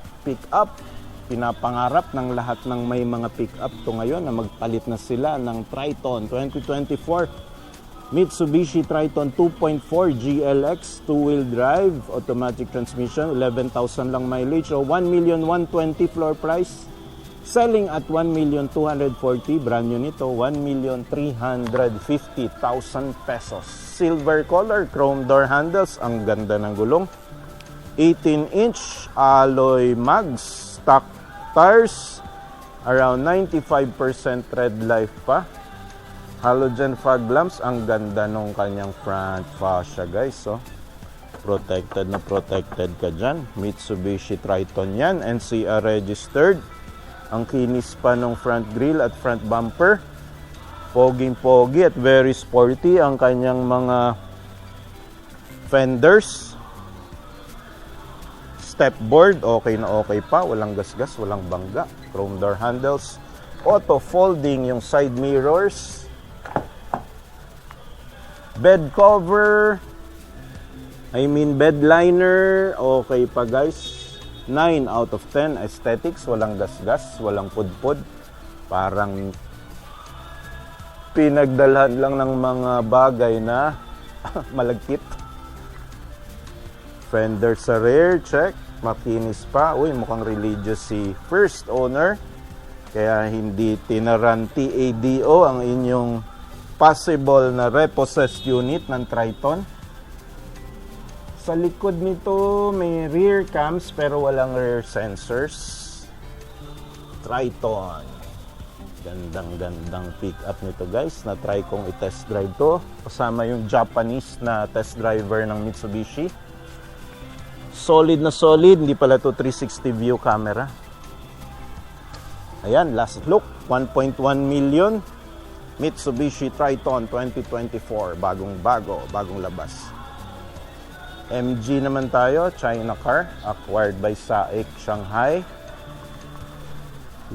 Pinapangarap ng lahat ng may mga pick-up to ngayon na magpalit na sila ng Triton 2024. Mitsubishi Triton 2.4 GLX, two-wheel drive, automatic transmission, 11,000 lang mileage, o 1,120,000 floor price. Selling at 1,240,000, brand new nito, 1,350,000 pesos. Silver color, chrome door handles, ang ganda ng gulong. 18-inch alloy mags, stock tires, around 95% tread life pa. Halogen fog lamps, ang ganda nung kanyang front fascia guys. So, protected na protected ka dyan. Mitsubishi Triton yan, NCR registered. Ang kinis pa ng front grille at front bumper. Poging-pogi at very sporty ang kanyang mga fenders. Stepboard, okay na okay pa. Walang gasgas, walang bangga. Chrome door handles. Auto folding yung side mirrors. Bed cover. Bed liner. Okay pa guys. 9 out of 10 aesthetics, walang gasgas, walang pudpud. Parang pinagdalhan lang ng mga bagay na malagkit. Fender sa rear, check. Makinis pa. Uy, mukhang religious si first owner. Kaya hindi tinaran TADO ang inyong possible na repossessed unit ng Triton. Sa likod nito, may rear cams pero walang rear sensors. Triton. Gandang pick-up nito guys. Na-try kong i-test drive to. Kasama yung Japanese na test driver ng Mitsubishi. Solid na solid. Hindi pala to 360 view camera. Ayan, last look. 1.1 million. Mitsubishi Triton 2024. Bagong labas. MG naman tayo, China car, acquired by SAIC Shanghai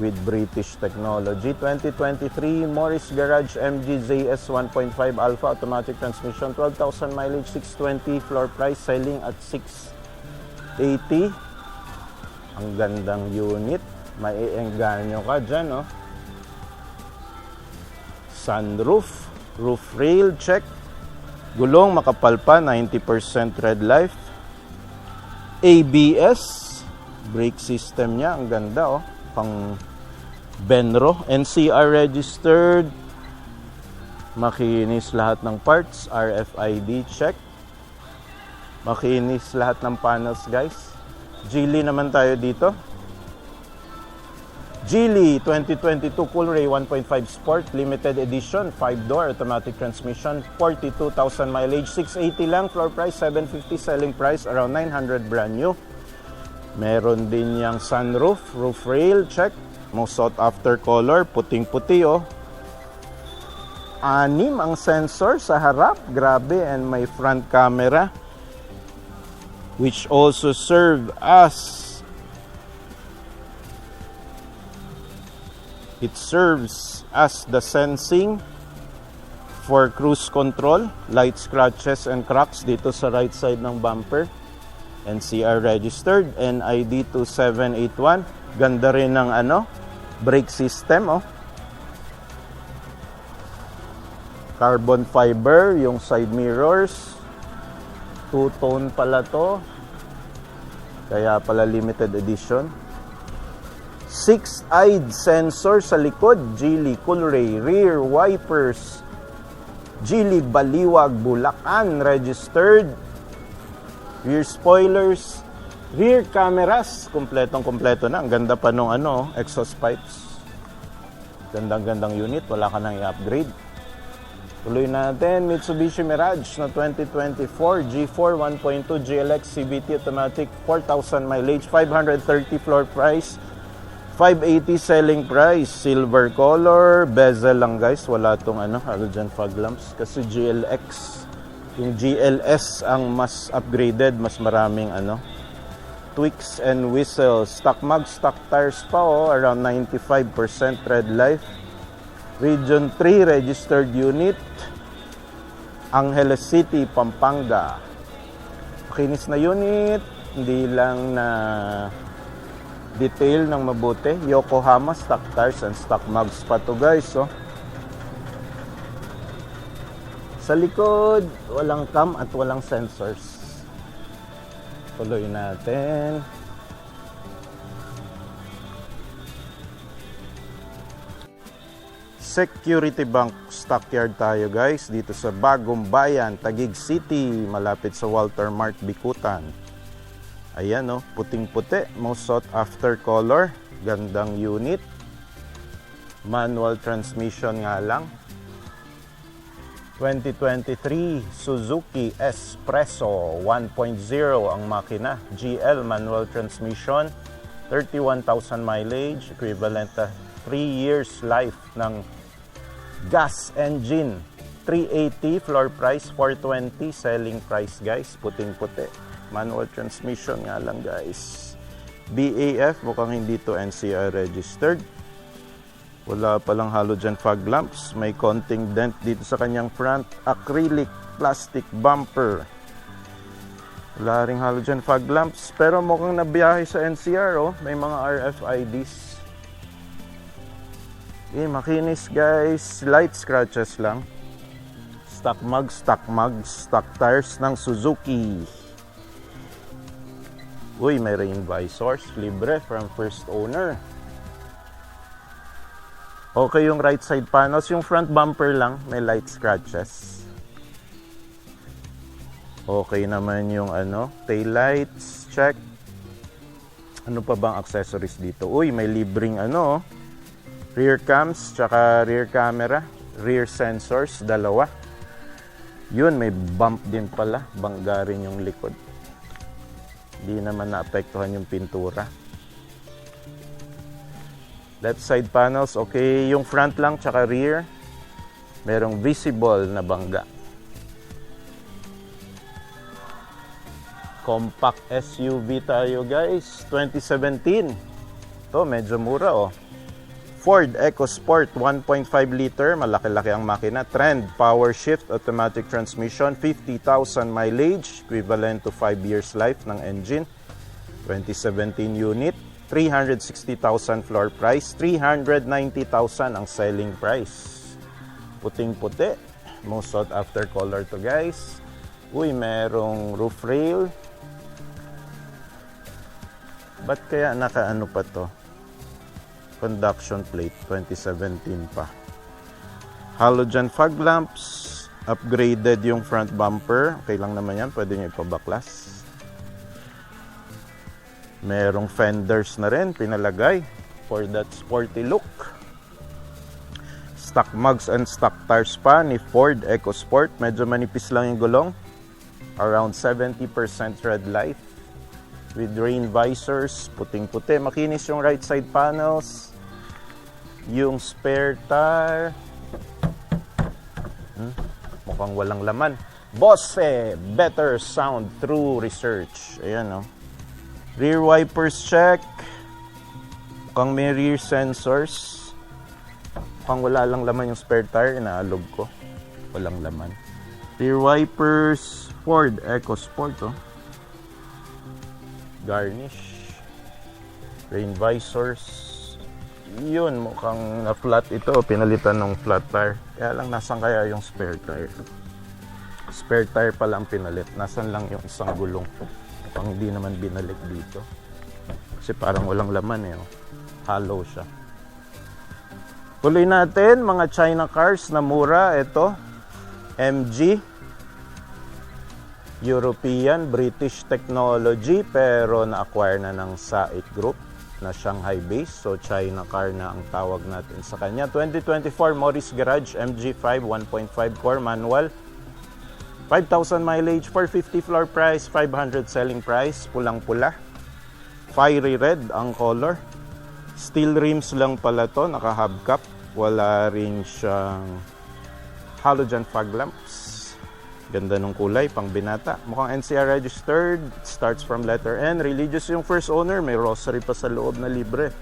with British technology. 2023 Morris Garage MG ZS 1.5 Alpha, automatic transmission, 12,000 mileage, 620 floor price, selling at 680. Ang gandang unit, maiengganyo ka dyan, no? Sunroof, roof rail, check. Gulong makapal pa, 90% tread life. ABS, brake system niya, ang ganda oh, pang Benro. NCR registered. Makinis lahat ng parts, RFID check. Makinis lahat ng panels guys. Geely naman tayo dito. Geely 2022 Coolray 1.5 Sport Limited Edition, 5-door automatic transmission, 42,000 mileage, 680 lang, floor price 750, selling price around 900, brand new. Meron din yang sunroof, roof rail, check. Most sought after color, puting-puti oh. 6 ang sensor sa harap, grabe, and may front camera which also serve as it serves as the sensing for cruise control, light scratches and cracks dito sa right side ng bumper. NCR registered, NID 2781. Ganda rin ng brake system oh. Carbon fiber yung side mirrors. Two-tone pala to. Kaya pala limited edition. 6-eyed sensor sa likod, Geely Coolray, rear wipers, Geely Baliwag, Bulacan, registered, rear spoilers, rear cameras, kompletong-kompleto na. Ang ganda pa nung exhaust pipes. Gandang-gandang unit, wala ka nang i-upgrade. Tuloy natin, Mitsubishi Mirage na 2024, G4 1.2 GLX CVT automatic, 4,000 mileage, 530 floor price, 580 selling price, silver color, bezel lang guys, wala tong halogen fog lamps kasi GLX, yung GLS ang mas upgraded, mas maraming tweaks and whistles. Stock mag, stock tires pa oh, around 95% tread life. Region 3 registered unit. Angeles City, Pampanga. Makinis na unit, hindi lang na detail ng mabuti. Yokohama, stock tires and stock mags pa to guys. Oh. Sa likod, walang cam at walang sensors. Tuloy natin. Security Bank Stockyard tayo guys. Dito sa Bagong Bayan, Taguig City. Malapit sa Walter Mart, Bikutan. Ayan oh, puting-puti. Most sought after color. Gandang unit. Manual transmission nga lang. 2023 Suzuki Espresso 1.0 ang makina. GL manual transmission. 31,000 mileage. Equivalent to 3 years life ng gas engine. 380 floor price, 420 selling price guys. Puting-puti. Manual transmission nga lang guys. BAF mukhang hindi to NCR registered. Wala palang halogen fog lamps. May konting dent dito sa kanyang front. Acrylic plastic bumper. Wala ring halogen fog lamps. Pero mukhang nabiyahe sa NCR oh. May mga RFIDs. Makinis guys. Light scratches lang. Stock mugs, stock tires ng Suzuki. Uy, may rain visors. Libre from first owner. Okay yung right side panels. Yung front bumper lang, may light scratches. Okay naman yung tail lights. Check. Ano pa bang accessories dito? Uy, may libreng rear cams, tsaka rear camera. Rear sensors, dalawa. Yun, may bump din pala. Bangga rin yung likod. Hindi naman naapektuhan yung pintura. Left side panels, okay. Yung front lang, tsaka rear, merong visible na bangga. Compact SUV tayo guys, 2017. Ito, medyo mura oh. Ford EcoSport, 1.5 liter, malaki-laki ang makina. Trend, power shift, automatic transmission, 50,000 mileage, equivalent to 5 years life ng engine. 2017 unit. 360,000 floor price, 390,000 ang selling price. Puting-puti. Most sought after color to guys. Uy, merong roof rail. Ba't kaya nakaano pa to? Conduction plate, 2017 pa. Halogen fog lamps. Upgraded yung front bumper. Okay lang naman yan. Pwede nyo ipabaklas. Merong fenders na rin, pinalagay for that sporty look. Stock mugs and stock tires pa ni Ford EcoSport. Medyo manipis lang yung gulong. Around 70% tread life. With rain visors, puting-puti. Makinis yung right side panels. Yung spare tire. Mukhang walang laman. Bose, better sound through research. Ayan oh. Rear wipers check. Mukhang may rear sensors. Mukhang wala lang laman yung spare tire. Inaalog ko. Walang laman. Rear wipers. Ford EcoSport oh. Garnish. Rain visors. Yun, mukhang na-flat ito. Pinalitan ng flat tire. Kaya lang, nasan kaya yung spare tire? Spare tire pala ang pinalit. Nasan lang yung isang gulong? Pang hindi naman binalik dito. Kasi parang walang laman eh. Hollow siya. Tuloy natin, mga China cars na mura. Ito, MG. European, British technology. Pero na-acquire na ng SAIC Group na Shanghai base. So, China car na ang tawag natin sa kanya. 2024 Morris Garage MG5 1.5 core manual. 5,000 mileage, 450 floor price, 500 selling price, pulang-pula. Fiery red ang color. Steel rims lang pala to, naka-hubcap. Wala rin siyang halogen fog lamps. Ganda nung kulay, pang binata. Mukhang NCR registered. Starts from letter N. Religious yung first owner. May rosary pa sa loob na libre.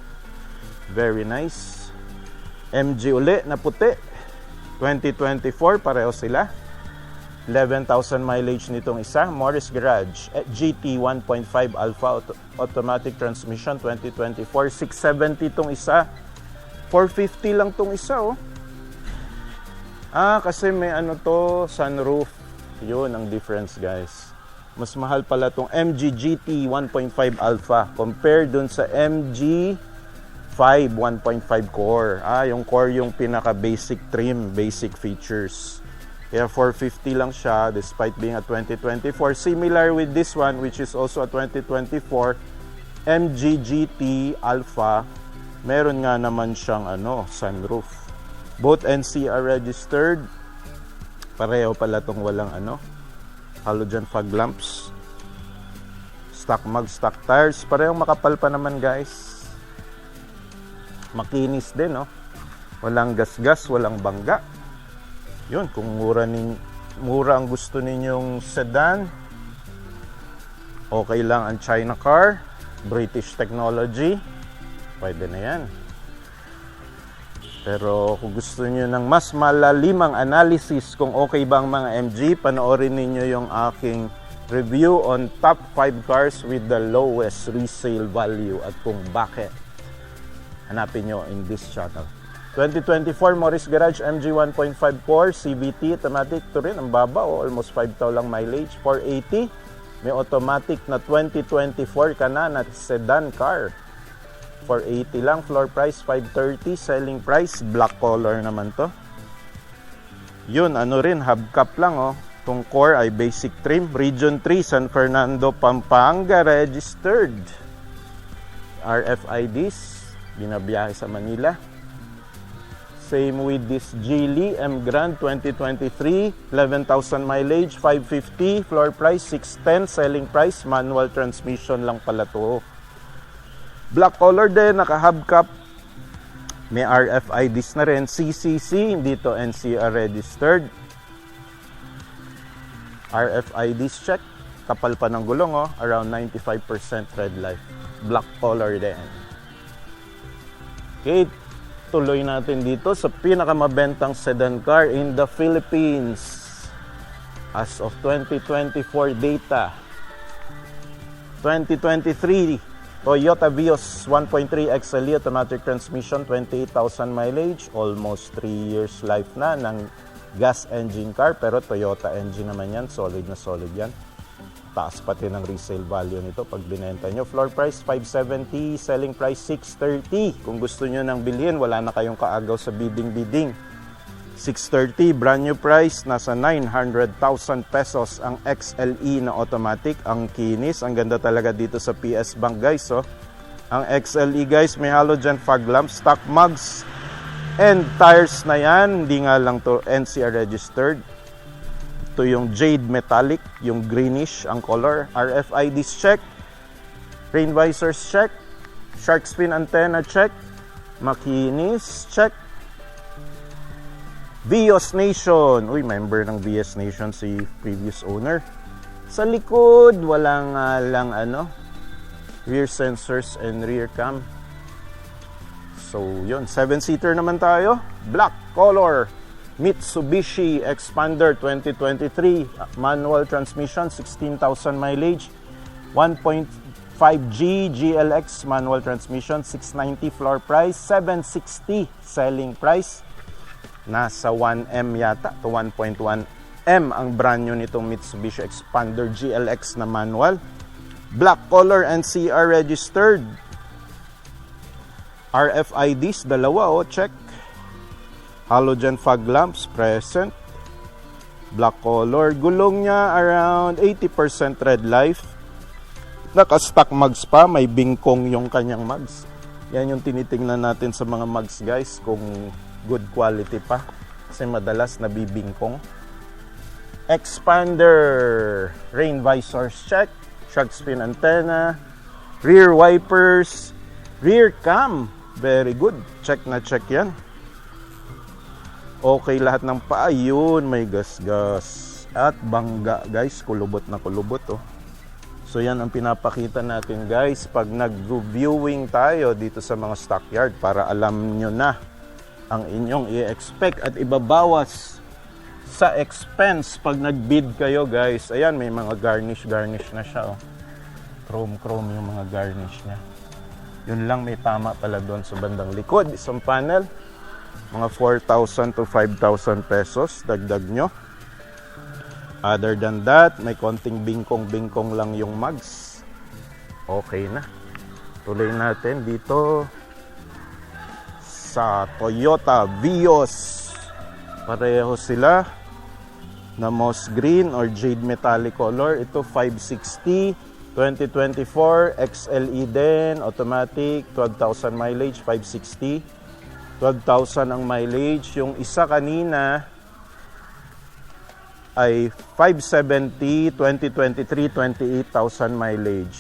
Very nice. MG uli na puti. 2024, pareho sila. 11,000 mileage nitong isa. Morris Garage. GT 1.5 Alpha automatic transmission 2024. 670 itong isa. 450 lang itong isa, oh. Kasi may ano to, sunroof. Yun ang difference, guys. Mas mahal pala itong MG GT 1.5 Alpha compare dun sa MG 5 1.5 core. Yung core yung pinaka basic trim, basic features. Kaya 450 lang siya despite being a 2024. Similar with this one which is also a 2024 MG GT Alpha. Meron nga naman siyang sunroof. Both NCR registered. Pareho pala tong walang halogen fog lamps. Stock mag, stock tires. Parehong makapal pa naman, guys. Makinis din, no? Walang gas-gas, walang bangga. Yun, kung mura ang gusto ninyong sedan, okay lang ang China car, British technology, pwede na yan. Pero kung gusto niyo ng mas malalimang analysis kung okay ba ang mga MG, panoorin niyo yung aking review on top 5 cars with the lowest resale value at kung bakit. Hanapin nyo in this channel. 2024 Morris Garage MG 1.5 core CVT automatic. Ito rin ang baba, almost 5,000 lang mileage. 480. May automatic na 2024 ka na sedan car. 480 lang, floor price 530, selling price black color naman to. Yun, rin, hubcap lang, oh. Itong core ay basic trim. Region 3, San Fernando, Pampanga registered. RFIDs, binabiyahe sa Manila. Same with this Geely M Grand 2023, 11,000 mileage, 550, floor price 610, selling price manual transmission lang pala to. Black color din, naka-hubcap. May RFIDs na rin. CCC, hindi to NCR registered. RFIDs check. Kapal pa ng gulong, oh. Around 95% red light. Black color din. Okay, tuloy natin dito sa pinakamabentang sedan car in the Philippines. As of 2024 data. 2023 Toyota Vios 1.3 XLE automatic transmission, 28,000 mileage, almost 3 years life na ng gas engine car, pero Toyota engine naman yan, solid na solid yan. Taas pati ng resale value nito pag binenta nyo. Floor price 570, selling price 630. Kung gusto nyo nang bilhin, wala na kayong kaagaw sa bidding. 630, brand new price, nasa 900,000 pesos ang XLE na automatic. Ang kinis, ang ganda talaga dito sa PS Bank, guys, oh. Ang XLE, guys, may halogen fog lamp, stock mugs, and tires na yan. Hindi nga lang to NCR registered. Ito yung jade metallic, yung greenish ang color. RFIDs check, rain visors check, shark fin antenna check, makinis check. Vios Nation. Uy, member ng Vios Nation si previous owner. Sa likod, walang lang rear sensors and rear cam. So, yun. 7-seater naman tayo. Black color. Mitsubishi Expander 2023. Manual transmission, 16,000 mileage. 1.5G GLX manual transmission, 690 floor price. 760 selling price. Nasa 1M yata to 1.1M ang brand new nitong Mitsubishi Expander GLX na manual. Black color NCR registered. RFIDs, dalawa, check. Halogen fog lamps, present. Black color. Gulong niya around 80% red life. Naka-stock mugs pa, may bingkong yung kanyang mugs. Yan yung tinitingnan natin sa mga mugs, guys, kung good quality pa kasi madalas nabibingkong. Expander, rain visors check, shark fin antenna, rear wipers, rear cam, very good, check na check yan. Okay lahat ng paa, yun, may gas-gas. at bangga guys, kulubot na kulubot oh. So yan ang pinapakita natin guys pag nag-viewing tayo dito sa mga stockyard para alam nyo na ang inyong i-expect at ibabawas sa expense pag nag-bid kayo guys. Ayan, may mga garnish na siya oh. Chrome yung mga garnish niya. Yun lang, may tama pala doon sa bandang likod. Isang panel, mga 4,000 to 5,000 pesos dagdag nyo. Other than that, may konting bingkong lang yung mugs. Okay na. Tuloy natin dito sa Toyota Vios. Pareho sila na moss green or jade metallic color. Ito 560, 2024, XLE din, automatic, 12,000 mileage, 560. 12,000 ang mileage. Yung isa kanina ay 570, 2023, 28,000 mileage.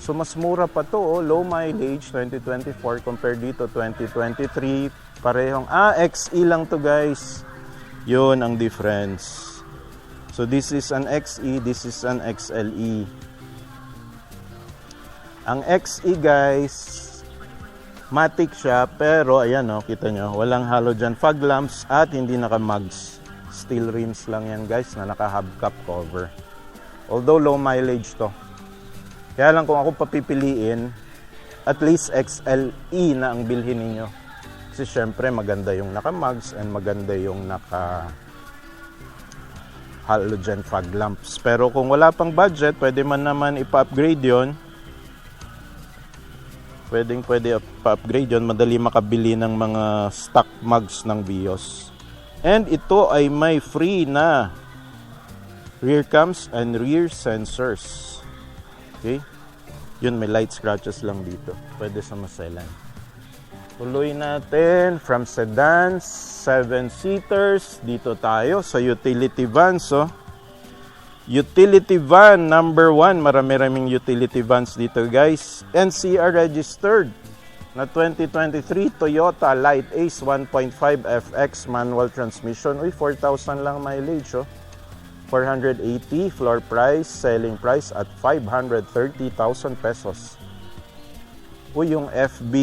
So mas mura pa to, oh. Low mileage 2024 compared dito 2023. Parehong XE lang to guys. Yun ang difference. So this is an XE, this is an XLE. Ang XE guys, matic siya, pero ayan oh, kita nyo, walang halogen fog lamps at hindi naka-mugs. Steel rims lang yan guys na naka-hubcap cover. Although low mileage to. Kaya lang kung ako papipiliin, at least XLE na ang bilhin ninyo. Kasi syempre maganda yung naka-mugs and maganda yung naka-halogen fog lamps. Pero kung wala pang budget, pwede man naman ipa-upgrade yon. Pwede pa-upgrade yon. Madali makabili ng mga stock mugs ng Vios. And ito ay may free na rear cams and rear sensors. Okay? Yun, may light scratches lang dito. Pwede sa maselan. Tuloy natin from sedans, 7-seaters. Dito tayo sa utility vans. Oh. Utility van number 1. Marami-raming utility vans dito guys. NCR registered na 2023 Toyota Light Ace 1.5 FX manual transmission. Uy, 4,000 lang mileage oh. 480 floor price, selling price at 530,000 pesos. Uy, yung FB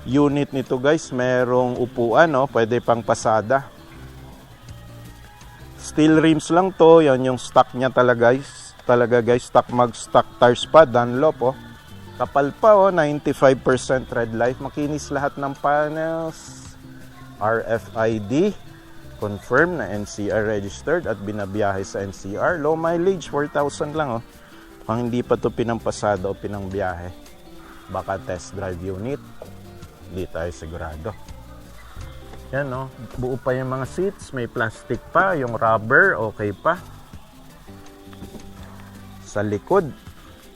unit nito guys, merong upuan oh, pwede pang pasada. Steel rims lang to, yan yung stock niya talaga guys, stock mag, stock tires pa, Dunlop oh. Kapal pa oh, 95% red light. Makinis lahat ng panels. RFID. Confirm na NCR registered at binabiyahe sa NCR. Low mileage, 4,000 lang oh. Kung hindi pa to pinampasada o pinangbiyahe, baka test drive unit. Hindi tayo sigurado. Yan oh, buo pa yung mga seats. May plastic pa, yung rubber, okay pa. Sa likod,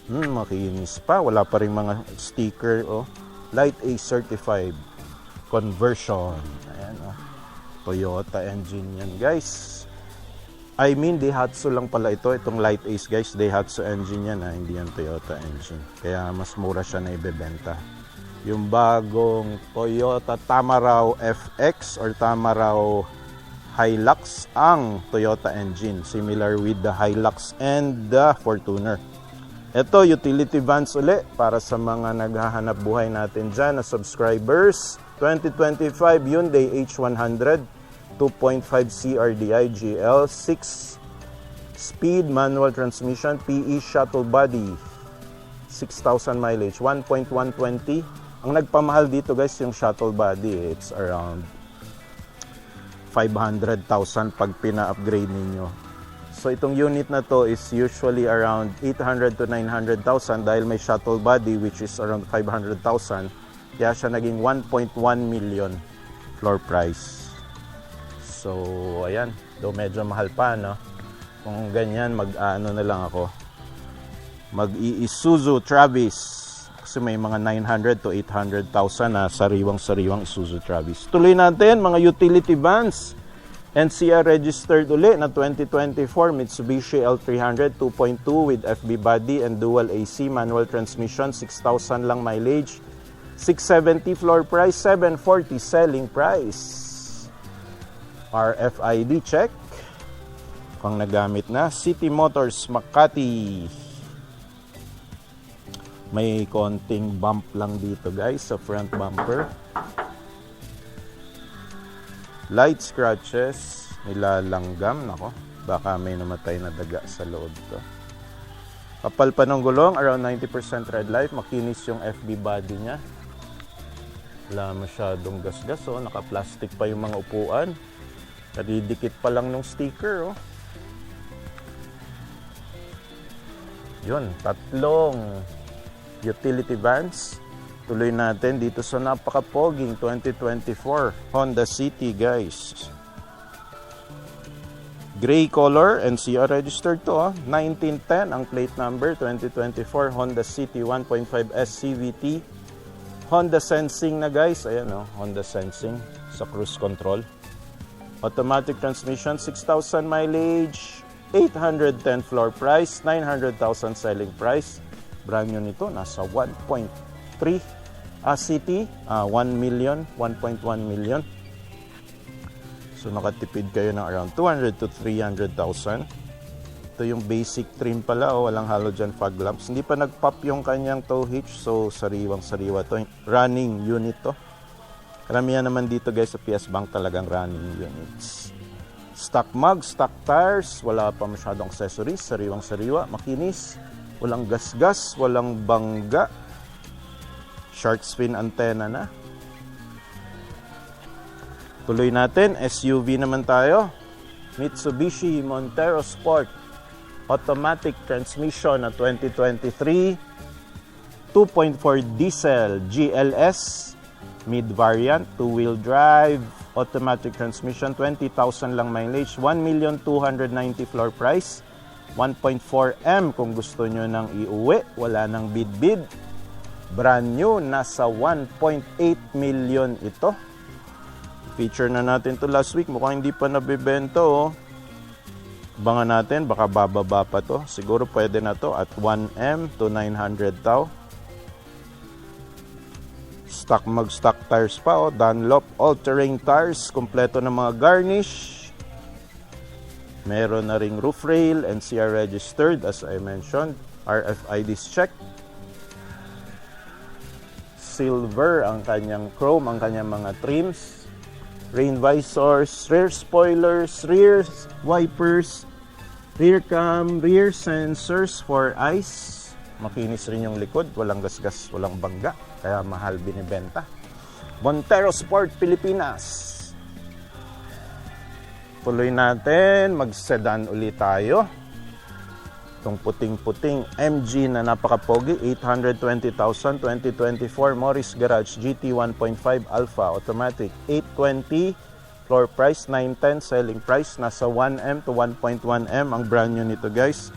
makinis pa. Wala pa rin mga sticker. Oh. Light A certified. Conversion. Ayan, oh. Toyota engine yan, guys. I mean, Daihatsu lang pala ito. Itong Light Ace, guys. Daihatsu engine yan, ha? Hindi yan Toyota engine. Kaya mas mura siya na ibebenta. Yung bagong Toyota Tamaraw FX or Tamaraw Hilux ang Toyota engine. Similar with the Hilux and the Fortuner. Ito, utility vans uli para sa mga naghahanap buhay natin dyan na subscribers. 2025 Hyundai H100 2.5 CRDI GL 6-speed manual transmission PE shuttle body 6,000 mileage 1.120. Ang nagpamahal dito guys yung shuttle body. It's around 500,000 pag pina-upgrade ninyo. So itong unit na to is usually around 800 to 900,000 dahil may shuttle body which is around 500,000. Kaya siya naging 1.1 million floor price. So ayan, do medyo mahal pa no. Kung ganyan mag-ano na lang ako. Mag-i-Isuzu Travis kasi may mga 900 to 800,000 na sariwang-sariwang Isuzu Travis. Tuloy natin mga utility vans. NCR registered uli na 2024 Mitsubishi L300 2.2 with FB body and dual AC manual transmission, 6,000 lang mileage, 670 floor price, 740 selling price. RFID check. Kung nagamit na, City Motors Makati. May konting bump lang dito guys sa front bumper. Light scratches, nilalanggam, nako. Baka may namatay na daga sa loob to. Kapal pa ng gulong, around 90% red light. Makinis yung FB body niya. Wala masyadong gasgas, oh. Naka-plastic pa yung mga upuan. Nadidikit pa lang ng sticker, oh. Yun, 3 utility vans. Tuloy natin dito sa napaka-poging 2024 Honda City, guys. Gray color, NCR registered to, 1910 ang plate number, 2024 Honda City 1.5S CVT. Honda Sensing na guys, ayan Honda Sensing sa cruise control. Automatic transmission, 6,000 mileage, 810 floor price, 900,000 selling price. Brand new nito, nasa 1.3 city, 1 million, 1.1 million. So nakatipid kayo ng around 200 to 300,000. Ito yung basic trim pala, walang halogen fog lamps. Hindi pa nag-pop yung kanyang tow hitch, so sariwang-sariwa to. Running unit to. Karamihan naman dito guys sa PS Bank talagang running units. Stock mug, stock tires, wala pa masyadong accessories, sariwang-sariwa, makinis, walang gasgas, walang bangga. Shark fin antenna na. Tuloy natin, SUV naman tayo. Mitsubishi Montero Sport. Automatic transmission na 2023. 2.4 diesel GLS. Mid-variant, 2-wheel drive. Automatic transmission, 20,000 lang mileage. 1,290,000 floor price. 1.4M kung gusto nyo nang iuwi. Wala nang bid-bid. Brand new, nasa 1.8 million ito. Feature na natin to last week. Mukhang hindi pa nabibento, oh. Abangan natin, baka bababa pa to. Siguro pwede na to at 1M to 900 tao. Stock mug, stock tires pa, oh. Dunlop all-terrain tires. Kompleto ng mga garnish. Meron na ring roof rail, NCR registered as I mentioned. RFIDs check. Silver ang kanyang chrome, ang kanyang mga trims. Rain visors, rear spoilers, rear wipers, rear cam, rear sensors for ice. Makinis rin yung likod, walang gasgas, walang bangga, kaya mahal binibenta. Montero Sport Pilipinas. Tuloy natin, mag-sedan ulit tayo. Itong puting-puting MG na napaka-pogi, 820,000, 2024 Morris Garage GT 1.5 Alpha Automatic, 820 floor price, 910 selling price, nasa 1M to 1.1M ang brand new nito guys.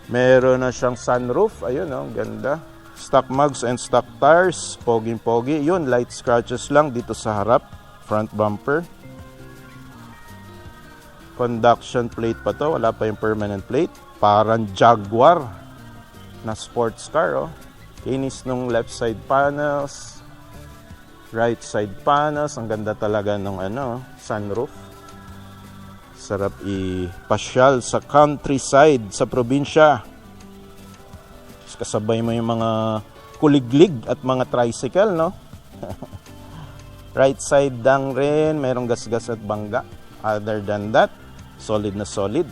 Meron na siyang sunroof, ayun ganda. Stock mugs and stock tires, poging-pogi. Yun, light scratches lang dito sa harap, front bumper. Conduction plate pa to, wala pa yung permanent plate. Parang Jaguar na sports car, oh. Kinis nung left side panels, right side panels. Ang ganda talaga nung sunroof. Sarap ipasyal sa countryside, sa probinsya. Kasabay mo yung mga kuliglig at mga tricycle, no? Right side dang rin, merong gasgas at bangga. Other than that, solid na solid.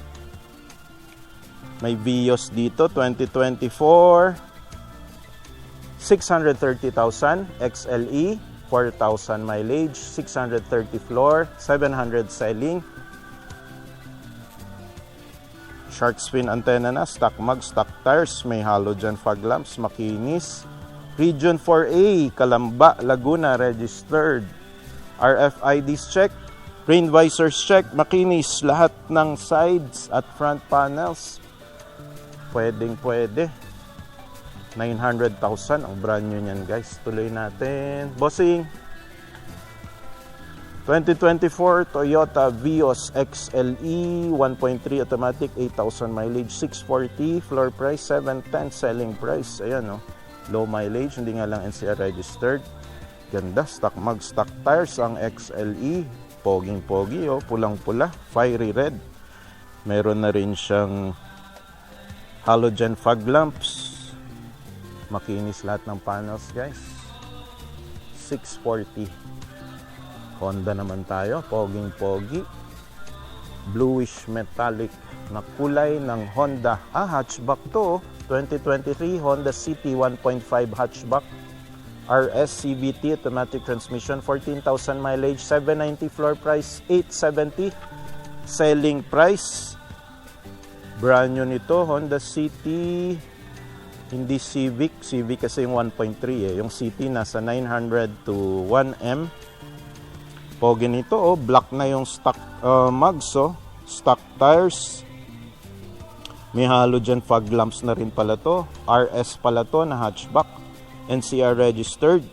May Vios dito, 2024, 630,000, XLE, 4,000 mileage, 630 floor, 700 selling. Shark fin antenna na, stock mug, stock tires, may halogen fog lamps, makinis. Region 4A, Calamba, Laguna, registered. RFIDs check, rain visors check, makinis, lahat ng sides at front panels. Pwede. 900,000 ang brand new niyan guys. Tuloy natin. Bossing. 2024 Toyota Vios XLE 1.3 automatic, 8,000 mileage, 640 floor price, 710 selling price. Ayan low mileage, hindi nga lang NCR registered. Ganda, stock mug, stock tires ang XLE. Poging-pogi, pulang-pula, fiery red. Meron na rin siyang halogen fog lamps. Makinis lahat ng panels, guys. 640. Honda naman tayo, poging-pogi. Bluish metallic na kulay ng Honda. Hatchback to. 2023 Honda City 1.5 hatchback. RS CVT automatic transmission, 14,000 mileage, 790 floor price, 870 selling price. Brand new nito, Honda City, hindi Civic. Civic kasi yung 1.3 yung City nasa 900 to 1M. Pogi nito, black na yung stock mugs, stock tires. May halogen fog lamps na rin pala to. RS pala to na hatchback. NCR registered.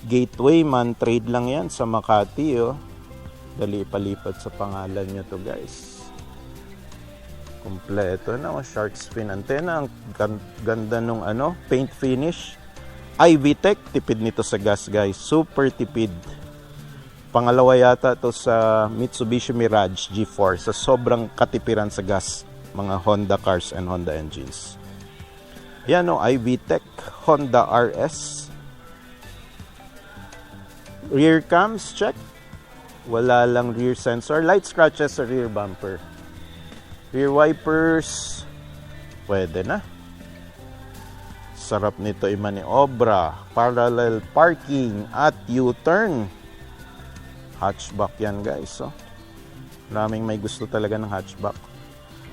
Gateway, man trade lang yan sa Makati. Dali palipat sa pangalan nyo to, guys. Kompleto na. Shark fin antenna. Ang ganda nung paint finish. iVTEC, tipid nito sa gas, guys. Super tipid. Pangalawa yata to sa Mitsubishi Mirage G4 sa sobrang katipiran sa gas mga Honda cars and Honda engines. Yan iVTEC Honda RS. Rear cams, check. Wala lang rear sensor. Light scratches sa rear bumper. Rear wipers, pwede na. Sarap nito imaniobra. Parallel parking at U-turn. Hatchback yan, guys. Maraming may gusto talaga ng hatchback.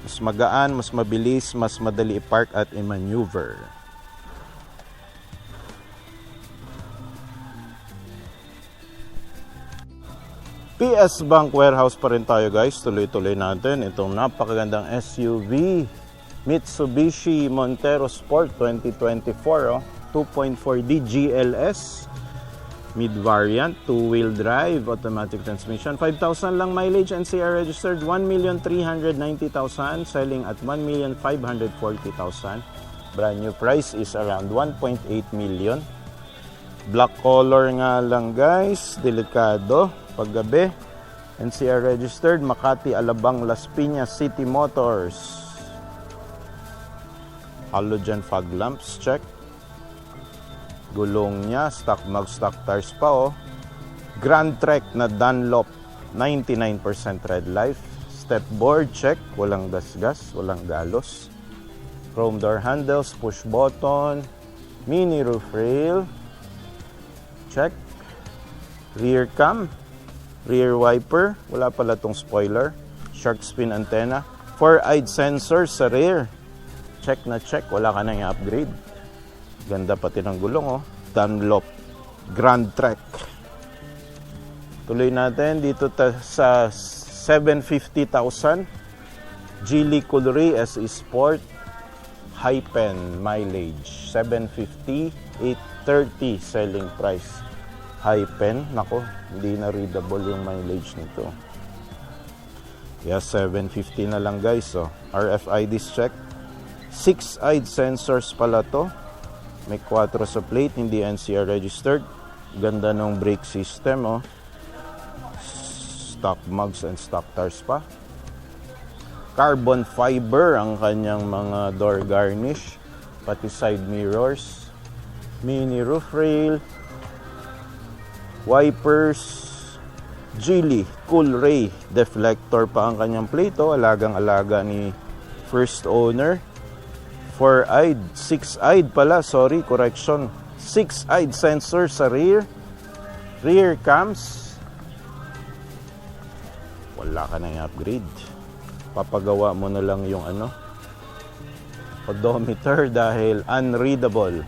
Mas magaan, mas mabilis, mas madali i-park at i-maneuver. PS Bank Warehouse pa rin tayo, guys. Tuloy-tuloy natin itong napakagandang SUV Mitsubishi Montero Sport 2024 2.4D GLS mid variant, 2-wheel drive, automatic transmission, 5,000 lang mileage, NCR registered, 1,390,000, selling at 1,540,000. Brand new price is around 1.8 million. Black color nga lang, guys, delikado paggabi. NCR registered, Makati, Alabang, Las Piñas, City Motors. Halogen fog lamps, check. Gulong niya, stock mag stock tires pa Grand Trek na Dunlop, 99% red life. Step board, check. Walang gasgas, walang galos. Chrome door handles, push button. Mini roof rail, check. Rear cam, rear wiper, wala pala tong spoiler. Shark fin antenna. 4-eyed sensor sa rear, check na check. Wala ka nang i-upgrade. Ganda pati ng gulong Dunlop Grand Trek. Tuloy natin dito sa 750,000 Geely Coolray SE Sport high pen mileage 750, 830 selling price. High pen, nako, hindi na readable yung mileage nito. Kaya 750 na lang, guys. RFIDs check. 6-eyed sensors pala to. May 4 sa plate, hindi NCR registered. Ganda ng brake system, Stock mugs and stock tires pa. Carbon fiber ang kanyang mga door garnish, pati side mirrors. Mini roof rail. Wipers. Geely Coolray deflector pa ang kanyang plate, alagang-alaga ni first owner. 4-eyed, 6-eyed pala, sorry, correction. 6-eyed sensor sa rear. Rear cams. Wala ka nang upgrade. Papagawa mo na lang yung odometer dahil unreadable.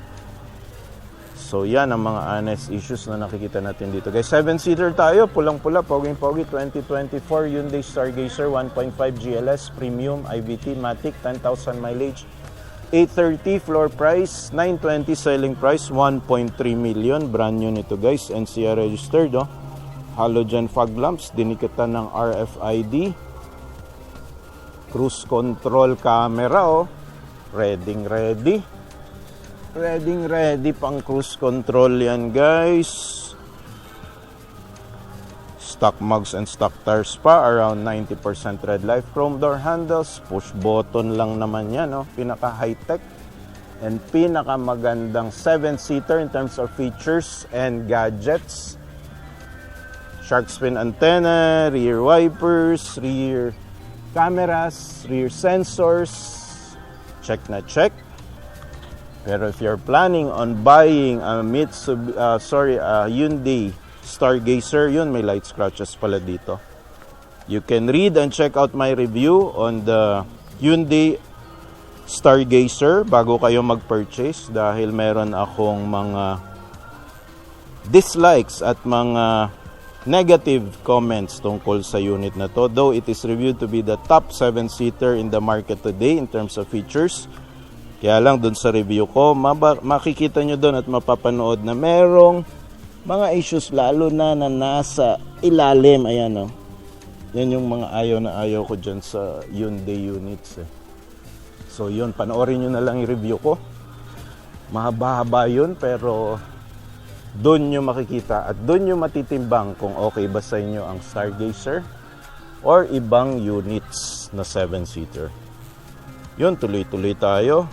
So yan ang mga honest issues na nakikita natin dito, guys. 7-seater tayo, pulang-pula, poging-pogi, 2024 Hyundai Stargazer 1.5 GLS Premium IVT Matic, 10,000 mileage. 830 floor price, 920 selling price, 1.3 million. Brand new nito, guys. NCR registered, Halogen fog lamps, dinikita ng RFID. Cruise control camera, ready. Ready pang cruise control yan, guys. Stock mugs and stock tires pa, around 90% tread life. Chrome door handles, push button lang naman yan, no? Pinaka high-tech and pinaka magandang 7-seater in terms of features and gadgets. Shark fin antenna, rear wipers, rear cameras, rear sensors. Check na check. Pero if you're planning on buying a Hyundai Stargazer, yun, may light scratches pala dito. You can read and check out my review on the Hyundai Stargazer bago kayo mag-purchase dahil meron akong mga dislikes at mga negative comments tungkol sa unit na to. Though it is reviewed to be the top 7-seater in the market today in terms of features. Kaya lang dun sa review ko, makikita nyo dun at mapapanood na merong mga issues lalo na nasa ilalim. Ayan, oh. Yan yung mga ayaw ko dyan sa Hyundai units. So yun, panoorin nyo na lang yung review ko. Mahaba-haba yun, pero doon nyo makikita at doon nyo matitimbang kung okay ba sa inyo ang Stargazer or ibang units na 7-seater. Yun, tuloy-tuloy tayo.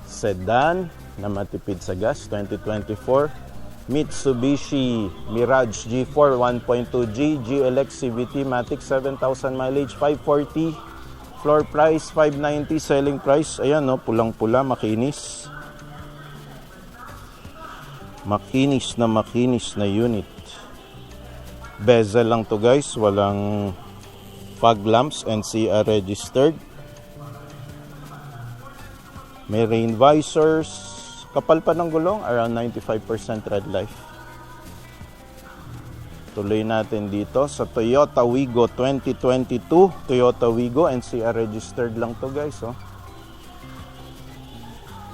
Sedan na matipid sa gas, 2024. Mitsubishi Mirage G4 1.2G GLX CVT Matic 7,000 mileage, 540. Floor price, 590. Selling price, ayan, no, pulang-pula, makinis. Makinis na unit. Bezel lang to guys, walang fog lamps, NCR registered. May rain visors, kapal pa ng gulong, around 95% tread life. Tuloy natin dito sa Toyota Wigo 2022. Toyota Wigo, NCR registered lang to guys, oh.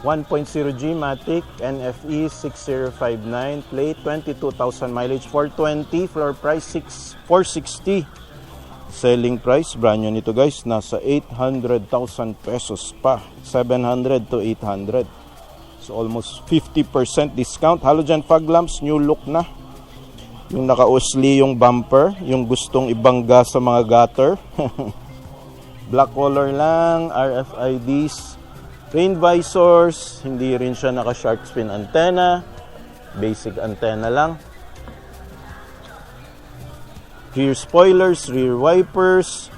1.0G Matic, NFE 6059, plate, 22,000 mileage, 420, floor price 460. Selling price, brand new nito guys, nasa 800,000 pesos pa, 700 to 800. So almost 50% discount. Halogen fog lamps, new look na. Yung naka-usli yung bumper, yung gustong ibangga sa mga gutter. Black color lang, RFIDs. Rain visors, hindi rin siya naka-shark fin antenna. Basic antenna lang. Rear spoilers, rear wipers,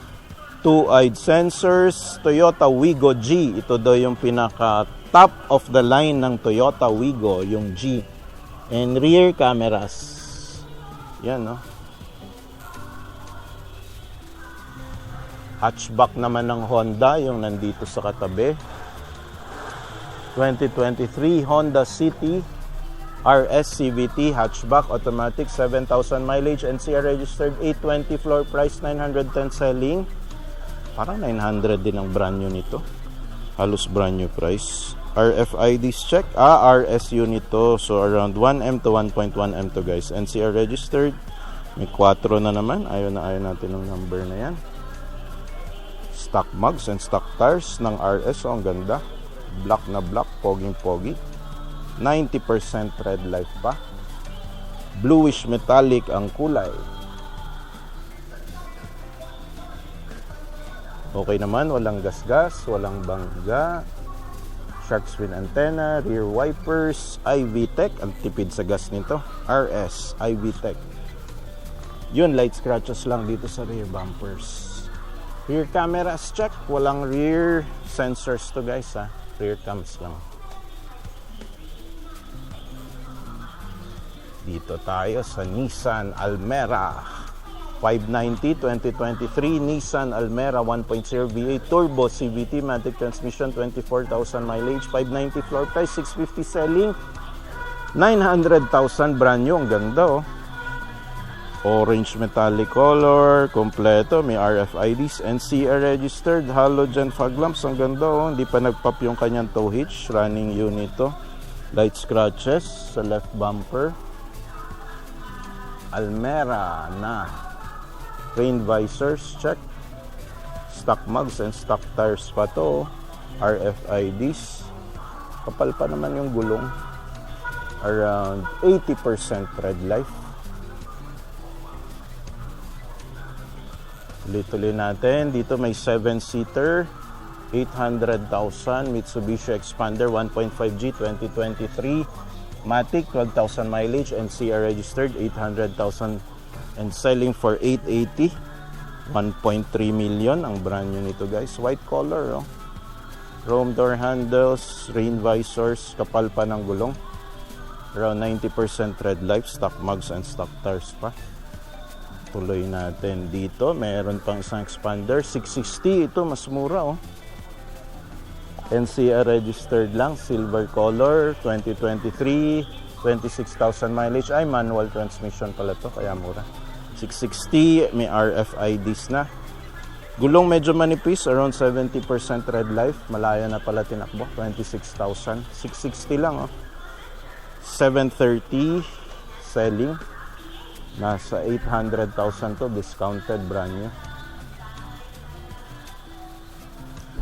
2-eyed sensors. Toyota Wigo G. Ito daw yung pinaka-top of the line ng Toyota Wigo, yung G. And rear cameras. Yan, no? Hatchback naman ng Honda, yung nandito sa katabi. 2023 Honda City RS CVT hatchback automatic, 7,000 mileage, NCR registered, 820, floor price 910, selling parang 900 din ang brand new nito, halos brand new price. RFIDs check, RS unit to, so around 1M to 1.1M to guys. NCR registered, may 4 na naman, ayaw natin ng number na yan. Stock mugs and stock tires ng RS, so ang ganda. Black na black, poging-pogi. 90% tread life pa. Bluish metallic ang kulay. Okay naman, walang gasgas, walang bangga. Shark fin antenna, rear wipers, IV-Tech. Ang tipid sa gas nito. RS, IV-Tech. Yun, light scratches lang dito sa rear bumpers. Rear cameras check. Walang rear sensors to guys, ha. Rear cams lang. Dito tayo sa Nissan Almera 590 2023 Nissan Almera 1.0 V8 Turbo CVT Matic transmission, 24,000 mileage, 590, floor price 650, selling 900,000, brand new. Ang ganda, oh. Orange metallic color, kompleto, may RFIDs, NCR registered, halogen fog lamps. Ang ganda, oh. Hindi pa nagpop yung kanyang tow hitch, running unit to. Light scratches sa left bumper. Almera na. Rain visors check. Stock mugs and stock tires pa to. RFIDs. Kapal pa naman yung gulong. Around 80% tread life. Tuloy-tuloy natin. Dito may 7-seater, 800,000 Mitsubishi Expander 1.5G 2023. Matic, 12,000 mileage, NCR registered, 800,000 and selling for 880. 1.3 million ang brand new nito guys. White color, oh. Chrome door handles, rain visors, kapal pa ng gulong. Around 90% red light, stock mugs and stock tires pa. Tuloy natin dito. Meron pang isang Expander. 660. Ito, mas mura, oh. NCR registered lang. Silver color. 2023. 26,000 mileage. Ay, manual transmission pala to. Kaya mura. 660. May RFIDs na. Gulong medyo manipis. Around 70% red life. Malaya na pala tinakbo. 26,000. 660 lang, oh. 730. Selling. Nasa 800,000 to, discounted, brand new.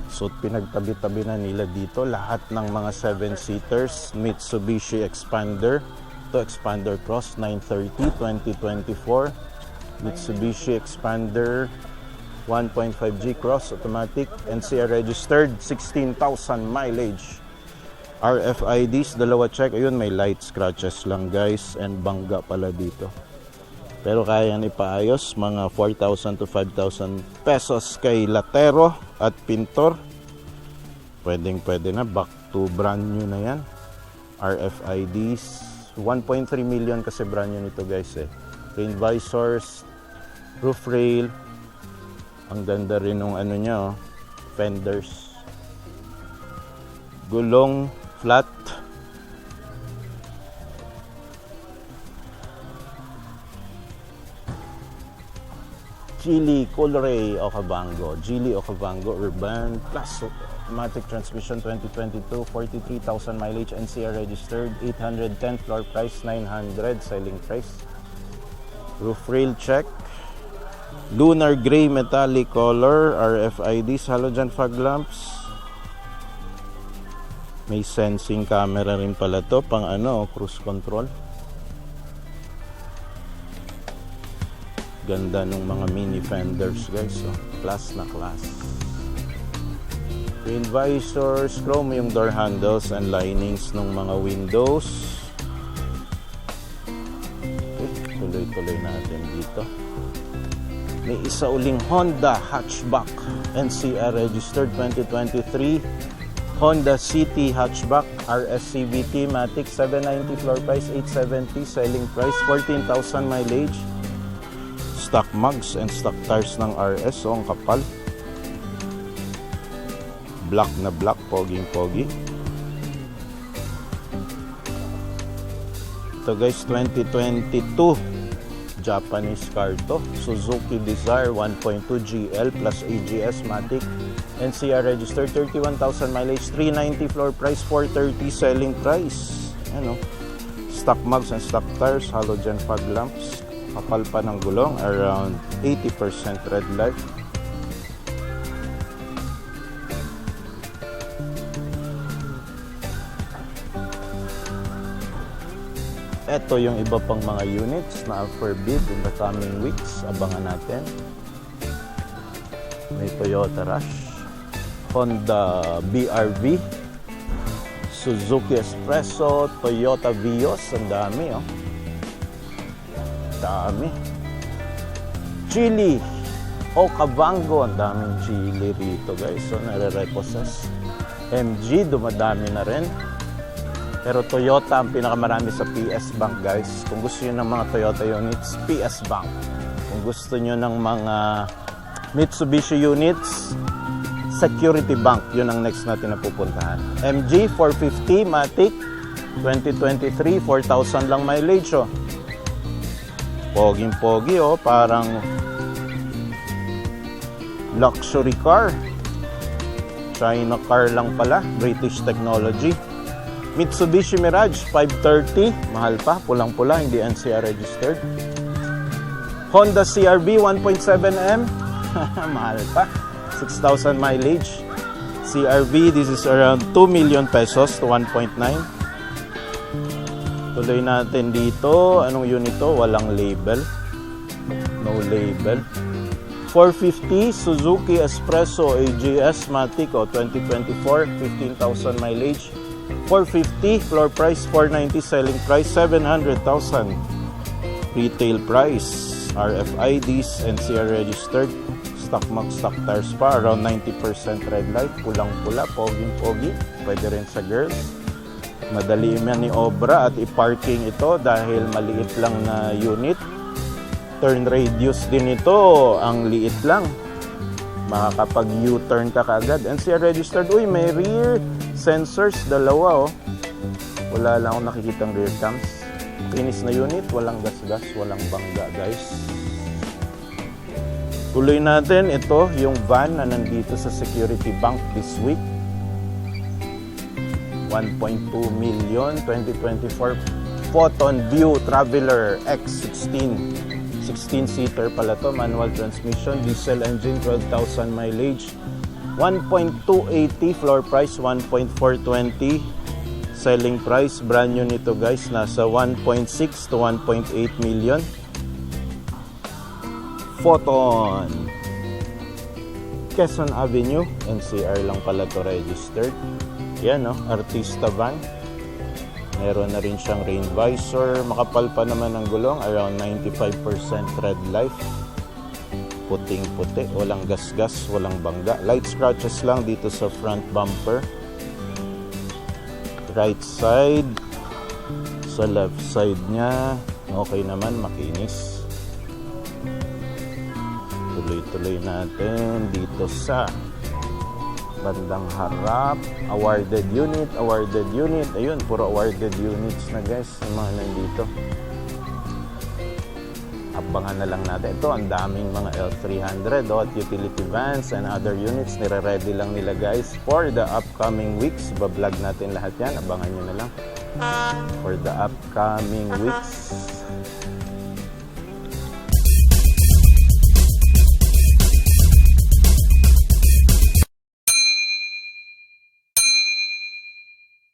So, pinagtabi-tabi na nila dito lahat ng mga 7-seaters. Mitsubishi Expander. Ito, Expander Cross 930, 2024. Mitsubishi Expander 1.5G Cross Automatic. NCR registered, 16,000 mileage. RFIDs, dalawa check. Ayun, may light scratches lang guys. And bangga pala dito. Pero kaya ni paayos, mga 4,000 to 5,000 pesos kay latero at pintor. Pwede na, back to brand new na yan. RFIDs, 1.3 million kasi brand new nito guys eh. Rain visors, roof rail. Ang ganda rin ng ano niya, oh. Fenders. Gulong flat. Geely Colore Okavango, Geely Okavango Urban Plus automatic transmission 2022, 43,000 mileage, NCR registered, 810 floor price, 900 selling price. Roof rail check. Lunar gray metallic color, RFIDs, halogen fog lamps. May sensing camera rin pala to, pang ano, cruise control. Ganda ng mga mini fenders guys, so class na class. Rain visors, chrome yung door handles and linings ng mga windows. Okay, tuloy-tuloy natin dito. May isa uling Honda hatchback, NCR registered 2023. Honda City hatchback, RS-CVT Matic, 790 floor price, 870 selling price, 14,000 mileage. Stock mugs and stock tires ng RS, so ang kapal. Black na black, poging-pogi. Ito guys, 2022 Japanese car to. Suzuki Desire 1.2 GL plus AGS Matic. NCR registered, 31,000 mileage, 390 floor price, 430 selling price. Ano? Stock mugs and stock tires, halogen fog lamps. Kapal pa ng gulong, around 80% red light. Ito yung iba pang mga units na for bid in the coming weeks. Abangan natin. May Toyota Rush, Honda BRV, Suzuki Espresso, Toyota Vios. Ang dami, oh. Dami. Geely Okavango, ang daming Geely rito guys, so nare-repossess. MG dumadami na rin, pero Toyota ang pinakamarami sa PS Bank guys. Kung gusto nyo ng mga Toyota units, PS Bank. Kung gusto nyo ng mga Mitsubishi units, Security Bank, yun ang next natin na pupuntahan. MG 450 Matic 2023, 4,000 lang mileage, oh. Poging-pogi, oh, parang luxury car. China car lang pala, British technology. Mitsubishi Mirage 530, mahal pa, pulang-pula, hindi NCR registered. Honda CR-V 1.7M, mahal pa, 6,000 mileage. CR-V, this is around 2 million pesos to 1.9. Tuloy natin dito. Anong unit to? Walang label. No label. 450 Suzuki Espresso AGS Matic 2024, 15,000 mileage. 450 floor price, 490 selling price, 700,000 retail price. RFIDs, NCR registered, stock mark, stock tires pa, around 90% red light, pulang-pula, poging-pogi, pwede rin sa girls. Madali man ni obra at i-parking ito dahil maliit lang na unit. Turn radius din ito, ang liit lang. Makakapag U-turn ka kaagad. NCR registered, uy, may rear sensors, dalawa oh. Wala lang akong nakikitang rear cams. Finish na unit, walang gas-gas, walang bangga guys. Tuloy natin, ito yung van na nandito sa Security Bank this week. 1.2 million, 2024 Photon View Traveler X16. 16-seater pala to, manual transmission, diesel engine, 12,000 mileage. 1.280 floor price, 1.420 selling price. Brand new nito guys, nasa 1.6 to 1.8 million. Photon Quezon Avenue, NCR lang pala to registered. Yan no, artista van. Meron na rin siyang rain visor. Makapal pa naman ang gulong, around 95% red life. Puting-puti, walang gas-gas, walang bangga. Light scratches lang dito sa front bumper. Right side, sa left side niya, okay naman, makinis. Tuloy-tuloy natin dito sa bandang harap. Awarded unit. Ayun, puro awarded units na guys, yung mga nandito. Abangan na lang natin. Ito, ang daming mga L300 at utility vans and other units. Nire-ready lang nila guys for the upcoming weeks. Bablog natin lahat yan. Abangan nyo na lang for the upcoming weeks.